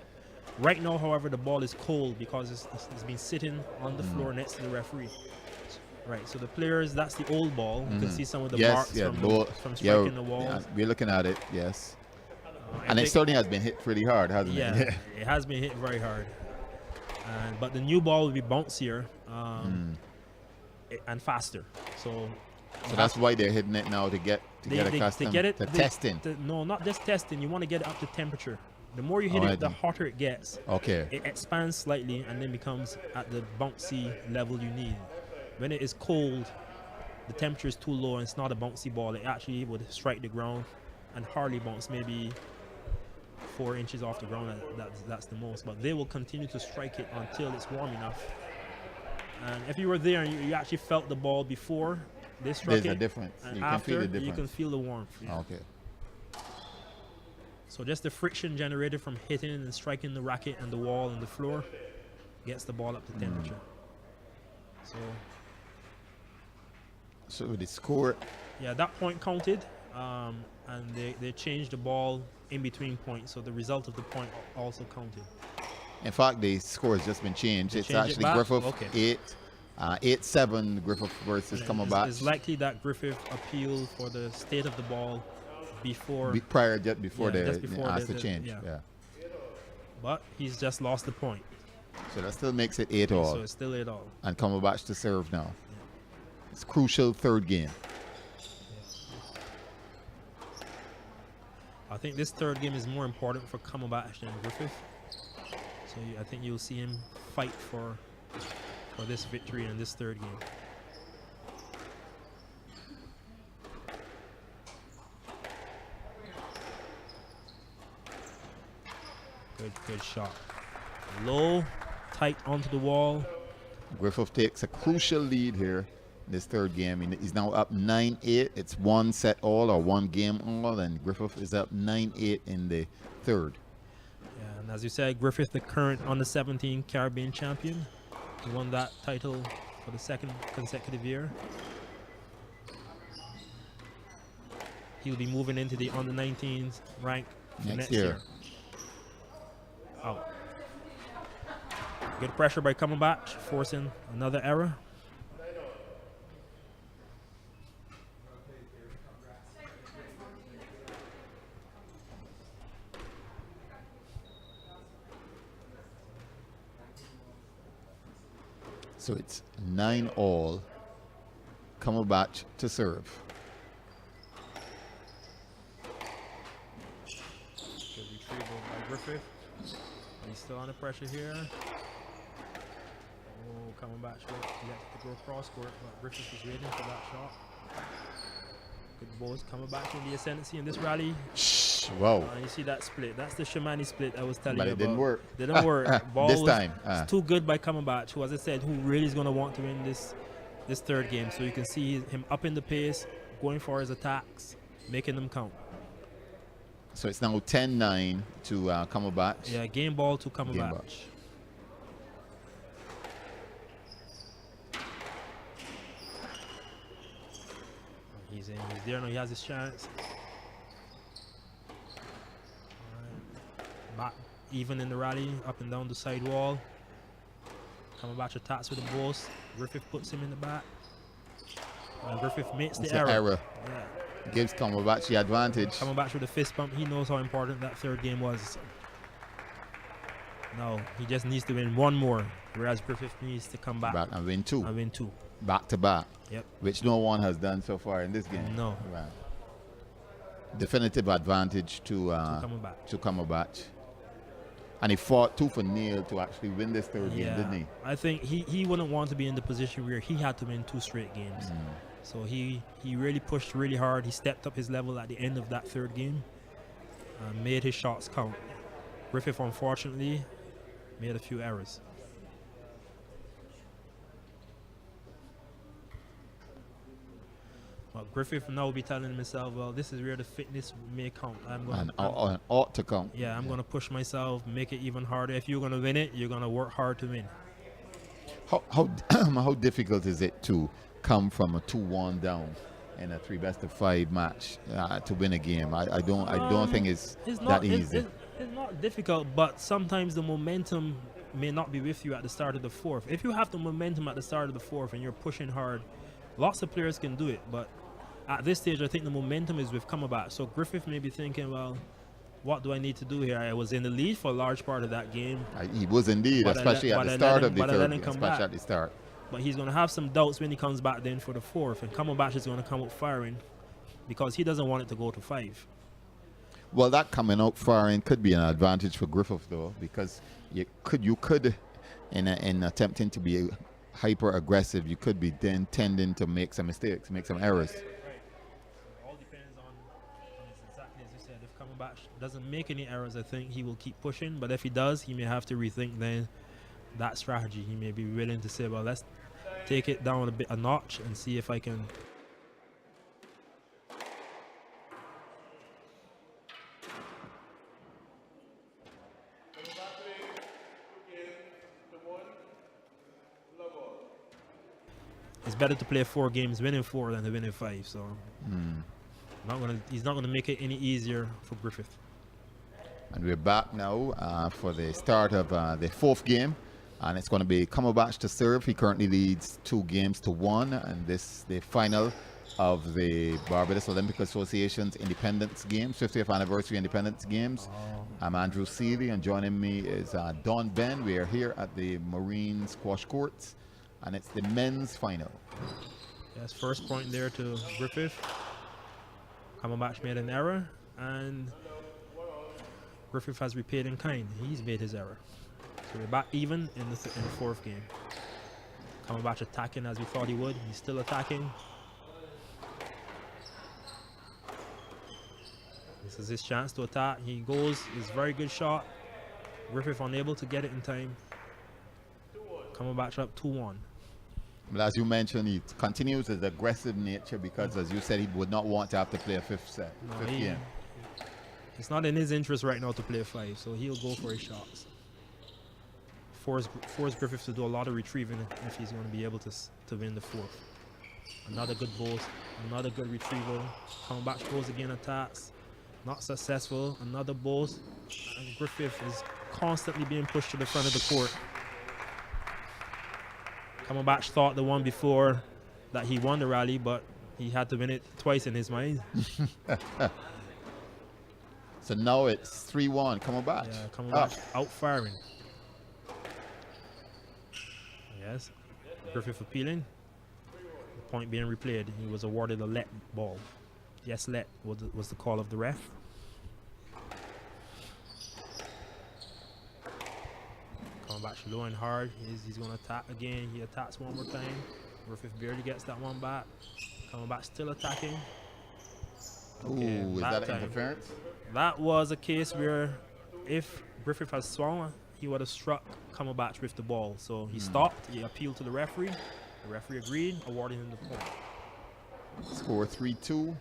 Right now, however, the ball is cold because it's been sitting on the floor next to the referee. Right, so the players, that's the old ball. You can see some of the marks from striking the wall.
Yeah, we're looking at it, yes. And it certainly has been hit pretty hard, hasn't it?
Yeah, it has been hit very hard. But the new ball will be bouncier and faster. So
that's why they're hitting it now to get accustomed to testing.
No, not just testing. You want to get it up to temperature. The more you hit it, the hotter it gets.
Okay.
It expands slightly and then becomes at the bouncy level you need. When it is cold, the temperature is too low and it's not a bouncy ball. It actually would strike the ground and hardly bounce, maybe 4 inches off the ground. That's the most. But they will continue to strike it until it's warm enough. And if you were there and you actually felt the ball before they struck it,
there's a difference.
and
You
after,
can feel the difference.
you can feel the warmth. Yeah.
Okay.
So just the friction generated from hitting and striking the racket and the wall and the floor gets the ball up to temperature.
So the score,
Yeah, that point counted, and they changed the ball in between points, so the result of the point also counted.
in fact, the score has just been changed.
They
It's
changed it
actually
back?
Griffith
Okay.
8-7 Griffith versus Cumberbatch.
It's likely that Griffith appealed for the state of the ball before,
Just before
Yeah,
they
just before
asked
the-
to change.
yeah.
Yeah.
but he's just lost the point,
So that still makes it 8 all.
so it's still 8-all.
And Cumberbatch to serve now. It's crucial third game.
I think this third game is more important for Cumberbatch than Griffith. So I think you'll see him fight for this victory in this third game. Good shot. Low, tight onto the wall.
Griffith takes a crucial lead here in this third game. He's now up 9-8. It's one set all or one game all, and Griffith is up 9-8 in the third.
Yeah, and as you said, Griffith, the current under-17 Caribbean champion, he won that title for the second consecutive year. He'll be moving into the under-19s rank for next year. Out. Good pressure by Cumberbatch, forcing another error.
So it's 9 all. Cumberbatch to serve.
Good retrieval by Griffith. He's still under pressure here. Oh, Cumberbatch to go cross court, but Griffith is waiting for that shot. Good balls. Cumberbatch in the ascendancy in this rally.
Wow.
You see that split? That's the Shamani split I was telling
But
you
it
about.
didn't work.
Didn't work. Ball
This
was
time.
too good by Cumberbatch, who, as I said, who really is going to want to win this third game. So you can see him up in the pace, going for his attacks, making them count.
So it's now 10-9 to Cumberbatch.
Yeah, game ball to
Game ball.
Cumberbatch. He's in. He's there now. He has his chance. Back even in the rally, up and down the side wall. Cumberbatch attacks with the balls. Griffith puts him in the back. And Griffith makes
It's
the
an
error.
error.
Yeah.
Gives Cumberbatch the advantage.
Cumberbatch with a fist bump. He knows how important that third game was. No, he just needs to win one more, whereas Griffith needs to come back
Back and win 2.
and win 2.
Back to back.
Yep.
Which no one has done so far in this game.
No.
Right. Definitive advantage to
Cumberbatch.
Cumberbatch. And he fought tooth and nail to actually win this third game, didn't he?
I think he wouldn't want to be in the position where he had to win 2 straight games. So he really pushed really hard. He stepped up his level at the end of that third game and made his shots count. Griffith, unfortunately, made a few errors. But Griffith now will be telling himself, well, this is where the fitness may count. I'm going
And ought to count.
Yeah, I'm going to push myself, make it even harder. If you're going to win it, you're going to work hard to win.
How difficult is it to come from a 2-1 down in a 3 best of 5 match to win a game? I don't think it's that easy.
It's not difficult, but sometimes the momentum may not be with you at the start of the fourth. If you have the momentum at the start of the fourth and you're pushing hard, lots of players can do it, but at this stage, I think the momentum is with Cumberbatch. So Griffith may be thinking, well, what do I need to do here? I was in the lead for a large part of that game.
He was indeed,
But
especially at the start of the third game,
come
especially
back.
at the start.
But he's going to have some doubts when he comes back then for the fourth. And Cumberbatch is going to come out firing because he doesn't want it to go to 5.
Well, that coming out firing could be an advantage for Griffith, though, because you could in attempting to be hyper aggressive, you could be then tending to make some mistakes, make some errors.
It all depends on it's exactly as you said. If Cumberbatch doesn't make any errors, I think he will keep pushing. But if he does, he may have to rethink then that strategy. He may be willing to say, well, let's take it down a notch and see if I can. it's better to play 4 games winning 4 than to winning 5. So he's not gonna make it any easier for Griffith.
And we're back now for the start of the 4th game. And it's going to be Cumberbatch to serve. He currently leads 2-1, and this the final of the Barbados Olympic Association's Independence Games, 50th Anniversary Independence Games. I'm Andrew Seeley, and joining me is Don Ben. We are here at the Marine Squash Courts, and it's the men's final.
Yes, first point there to Griffith. Cumberbatch made an error, and Griffith has repaid in kind. He's made his error. So we're back even in the 4th game. Cumberbatch attacking as we thought he would. He's still attacking. This is his chance to attack. He goes. It's a very good shot. Griffith unable to get it in time. Cumberbatch up 2-1.
But as you mentioned, he continues his aggressive nature because, as you said, he would not want to have to play a 5th set, 5th game.
It's not in his interest right now to play 5, so he'll go for his shots. Force Griffith to do a lot of retrieving if he's going to be able to win the 4th. Another good ball, another good retrieval. Cumberbatch goes again, attacks. Not successful. Another ball. And Griffith is constantly being pushed to the front of the court. Cumberbatch thought the one before that he won the rally, but he had to win it twice in his mind.
So now it's 3-1, Cumberbatch.
Yeah, Cumberbatch out firing. Yes, Griffith appealing. The point being replayed. He was awarded a let ball. Yes, let was the call of the ref. Cumberbatch low and hard. He's going to attack again. He attacks one more time. Griffith barely gets that one back. Cumberbatch still attacking. Okay,
Ooh, is that an interference?
That was a case where if Griffith had swung, he would have struck Cumberbatch with the ball. So he stopped, he appealed to the referee. The referee agreed, awarding him the point.
Score 3-2.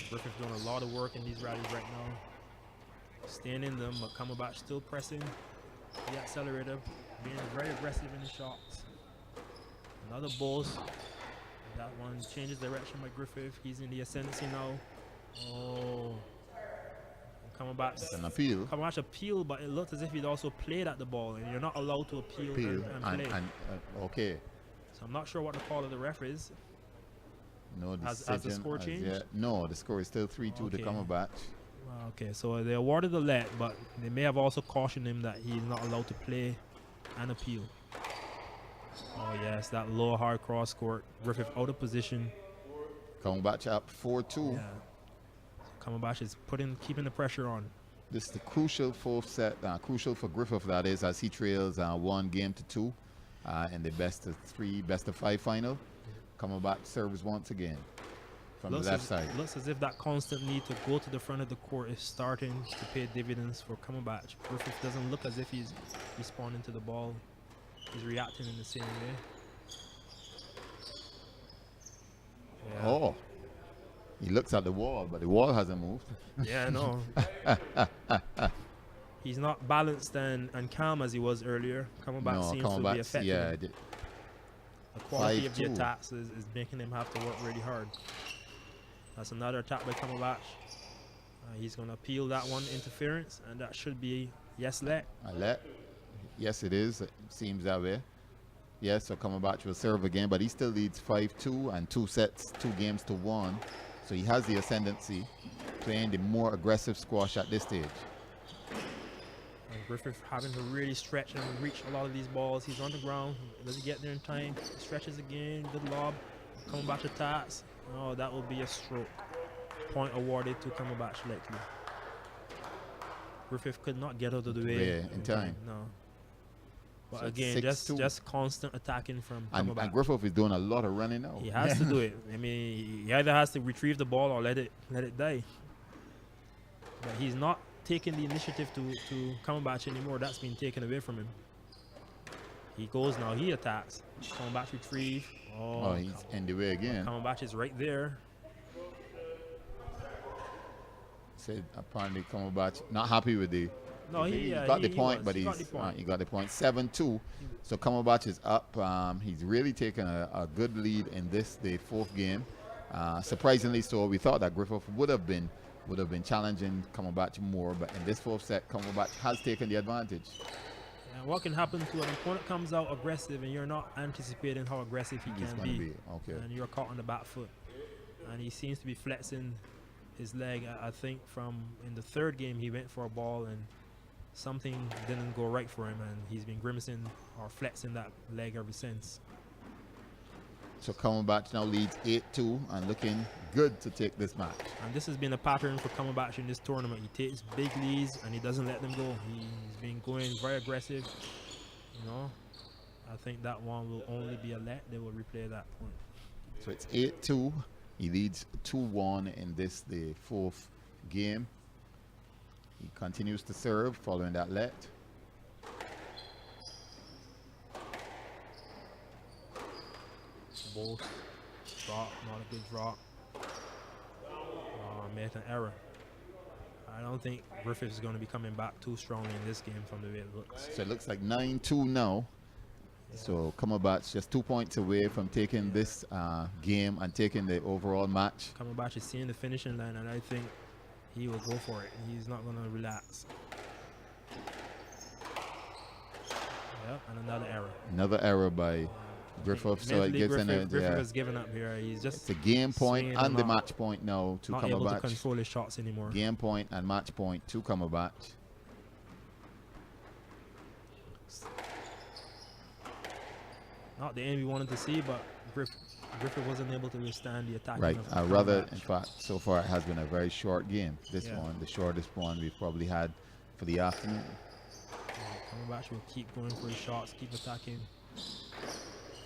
Griffith doing a lot of work in these rallies right now. Staying in them, but Cumberbatch still pressing the accelerator, being very aggressive in the shots. Another ball. That one changes direction by Griffith. He's in the ascendancy now. Oh. Cumberbatch.
An appeal.
Cumberbatch appeal, but it looked as if he'd also played at the ball, and you're not allowed to appeal and play.
Okay.
So I'm not sure what the call of the ref is.
No decision.
Has the score changed?
Yet. No, the score is still 3-2 to Cumberbatch.
Okay, so they awarded the let, but they may have also cautioned him that he's not allowed to play and appeal. Oh yes, that low hard cross court. Griffith out of position.
Cumberbatch up 4-2.
Yeah. So Cumberbatch is keeping the pressure on.
This is the crucial 4th set, crucial for Griffith, that is, as he trails 1-2 in the best of 5 final. Cumberbatch serves once again from the left side.
Looks as if that constant need to go to the front of the court is starting to pay dividends for Cumberbatch. Griffith doesn't look as if he's responding to the ball. He's reacting in the same way. Yeah.
Oh, he looks at the wall, but the wall hasn't moved.
Yeah, I know. He's not balanced and calm as he was earlier. Cumberbatch seems to be affected.
Yeah,
the quality of the attacks is making him have to work really hard. That's another attack by Cumberbatch. He's going to appeal that one interference, and that should be yes let.
A let. Yes, it is. It seems that way. Yes, so Cumberbatch will serve again, but he still leads 5-2 and 2-1. So he has the ascendancy, playing the more aggressive squash at this stage.
And Griffith having to really stretch and reach a lot of these balls. He's on the ground. Does he get there in time? Stretches again. Good lob. Cumberbatch attacks. Oh, that will be a stroke. Point awarded to Cumberbatch likely. Griffith could not get out of the way
in time.
No. But
So
again,
6-2.
just constant attacking from Cumberbatch.
And Griffith is doing a lot of running now.
He has to do it. I mean, he either has to retrieve the ball or let it die. But he's not taking the initiative to Cumberbatch anymore. That's been taken away from him. He goes now. He attacks. Cumberbatch retrieve.
Oh, he's in the way again.
Cumberbatch is right there.
Said apparently Cumberbatch not happy with the
No,
he
he
got the
he
point,
was.
but
He got
he
the point.
got the point. 7-2. So Kamabach is up. He's really taken a good lead in this, the fourth game. Surprisingly so, we thought that Griffith would have been challenging Kamabach more, but in this fourth set, Kamabach has taken the advantage.
And what can happen to an opponent comes out aggressive and you're not anticipating how aggressive he
He's
can
gonna
be.
okay.
And you're caught on the back foot. And he seems to be flexing his leg. I think from in the third game he went for a ball and something didn't go right for him, and he's been grimacing or flexing that leg ever since.
So Kamabach now leads 8-2 and looking good to take this match.
And this has been a pattern for Kamabach in this tournament. He takes big leads and he doesn't let them go. He's been going very aggressive. You know, I think that one will only be a let. They will replay that point.
So it's 8-2. He leads 2-1 in this, the fourth game. He continues to serve following that let.
Both drop, not a good drop. Made an error. I don't think Griffith is going to be coming back too strongly in this game from the way it looks.
So it looks like 9-2 now. Yeah. So Kamabach just 2 points away from taking this game and taking the overall match.
Kamabach is seeing the finishing line, and I think he will go for it. He's not going to relax. Yep, and another error.
Another error by Griffith, so it gives
Griffith has given up here. He's just
it's a game point and the match point now to
not
Kamabach.
able to control his shots anymore.
Game point and match point to Kamabach.
Not the end we wanted to see, but Griffith wasn't able to withstand the attack.
Right, rather, in fact, so far it has been a very short game. This one, the shortest one we've probably had for the afternoon.
Kamabach will keep going for his shots, keep attacking,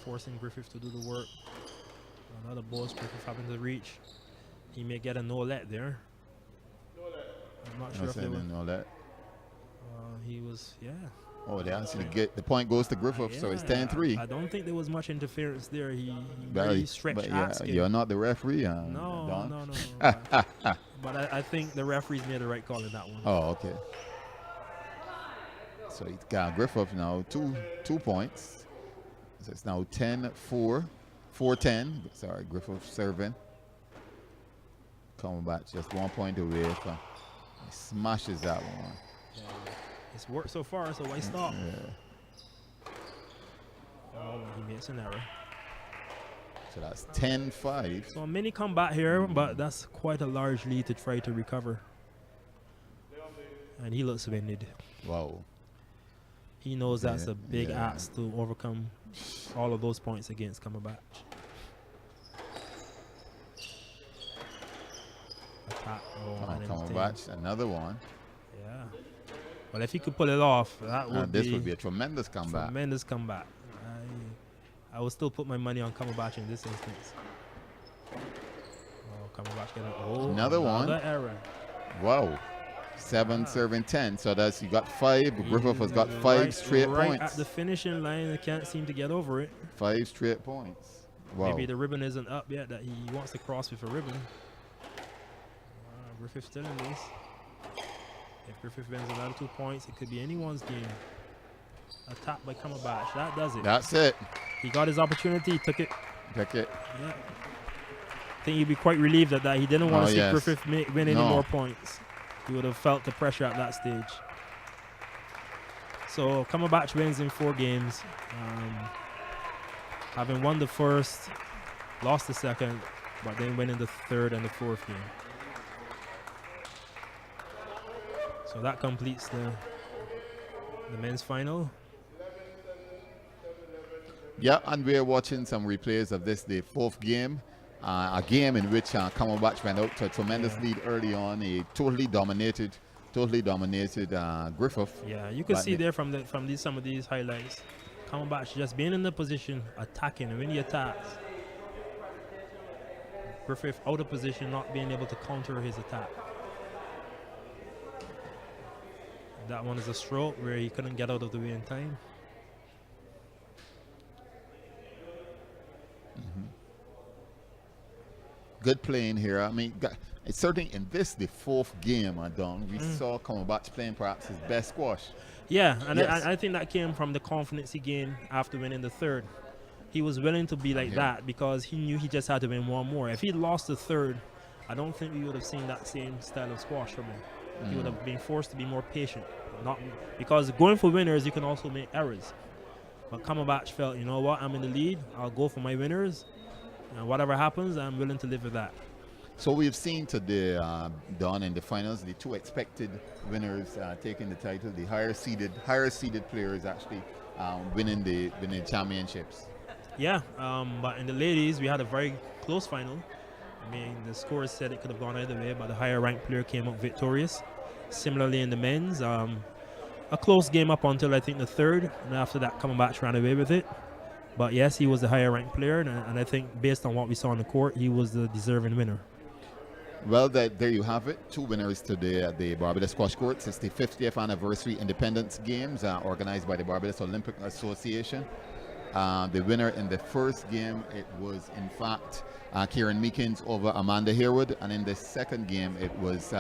forcing Griffith to do the work. Another ball, Griffith having to reach. He may get a no-let there. I'm not sure if they will.
No-let.
He was,
Oh, they actually get the point goes to Griffith, so it's 10-3.
I don't think there was much interference there. He really stretched
but you're not the referee,
No. But I think the referees made the right call in that one.
Oh, okay. So he's got Griffith now 2 points. So it's now 10-4, 4-10. Sorry, Griffith serving. Coming back just 1 point away from. He smashes that one.
Yeah. It's worked so far, so why stop?
Yeah.
Oh, he makes an error.
So that's 10-5.
So a mini comeback here, but that's quite a large lead to try to recover. And he looks winded.
Wow.
He knows that's a big ask to overcome all of those points against Kamabach. Attack.
Kamabach, another one.
Yeah. Well, if he could pull it off, that would
this would be a tremendous comeback.
Tremendous comeback. I will still put my money on Kamabach in this instance. Oh, Kamabach getting
another one.
Error.
Wow. 7 serving 10. So that's you got 5. Griffith has got 5 straight points.
At the finishing line, I can't seem to get over it.
5 straight points. Wow.
Maybe the ribbon isn't up yet that he wants to cross with a ribbon. Griffith still in this. If Griffith wins another 2 points, it could be anyone's game. Attack by Kamabach. That does it.
That's it.
He got his opportunity. He took it.
Took it.
Yeah. I think he'd be quite relieved at that. He didn't want to see Griffith win any more points. He would have felt the pressure at that stage. So Kamabach wins in 4 games. Having won the first, lost the second, but then winning the third and the fourth game. So that completes the men's final.
Yeah, and we're watching some replays of this, the 4th game. A game in which Kamabach went out to a tremendous lead early on. He totally dominated Griffith.
Yeah, you can see there from some of these highlights, Kamabach just being in the position, attacking, and when he attacks, Griffith out of position, not being able to counter his attack. That one is a stroke where he couldn't get out of the way in time.
good playing here. I mean, it's certainly in this, the fourth game, Don, we saw Cumberbatch playing perhaps his best squash.
Yeah, and
Yes.
I think that came from the confidence he gained after winning the third. He was willing to be like that because he knew he just had to win one more. If he lost the third, I don't think we would have seen that same style of squash from him. He would have been forced to be more patient. Not because going for winners, you can also make errors. But Cumberbatch felt, you know what, I'm in the lead. I'll go for my winners. And whatever happens, I'm willing to live with that.
So we've seen today, Don, in the finals, the two expected winners taking the title. The higher seeded players actually winning the championships.
Yeah, but in the ladies, we had a very close final. I mean, the scores said it could have gone either way, but the higher ranked player came out victorious. Similarly in the men's, a close game up until I think the third, and after that, Cumberbatch ran away with it. But yes, he was the higher ranked player, and I think based on what we saw on the court, he was the deserving winner.
Well, there you have it. Two winners today at the Barbados Squash Courts. It's the 50th anniversary Independence Games organized by the Barbados Olympic Association. The winner in the first game, it was in fact Kieran Meekins over Amanda Harewood, and in the second game it was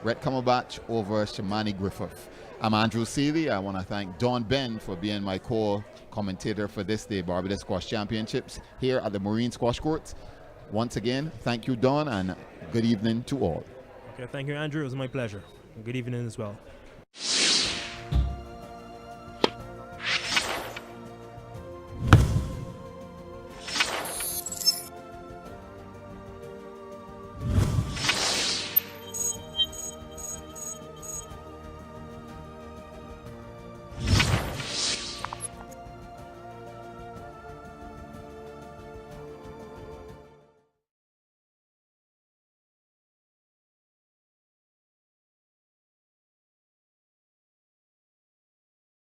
Rhett Cumberbatch over Shamani Griffith. I'm Andrew Seeley. I want to thank Don Ben for being my co-commentator for this day Barbados Squash Championships here at the Marine Squash Courts. Once again, thank you, Don, and good evening to all.
Okay, thank you, Andrew. It was my pleasure. Good evening as well.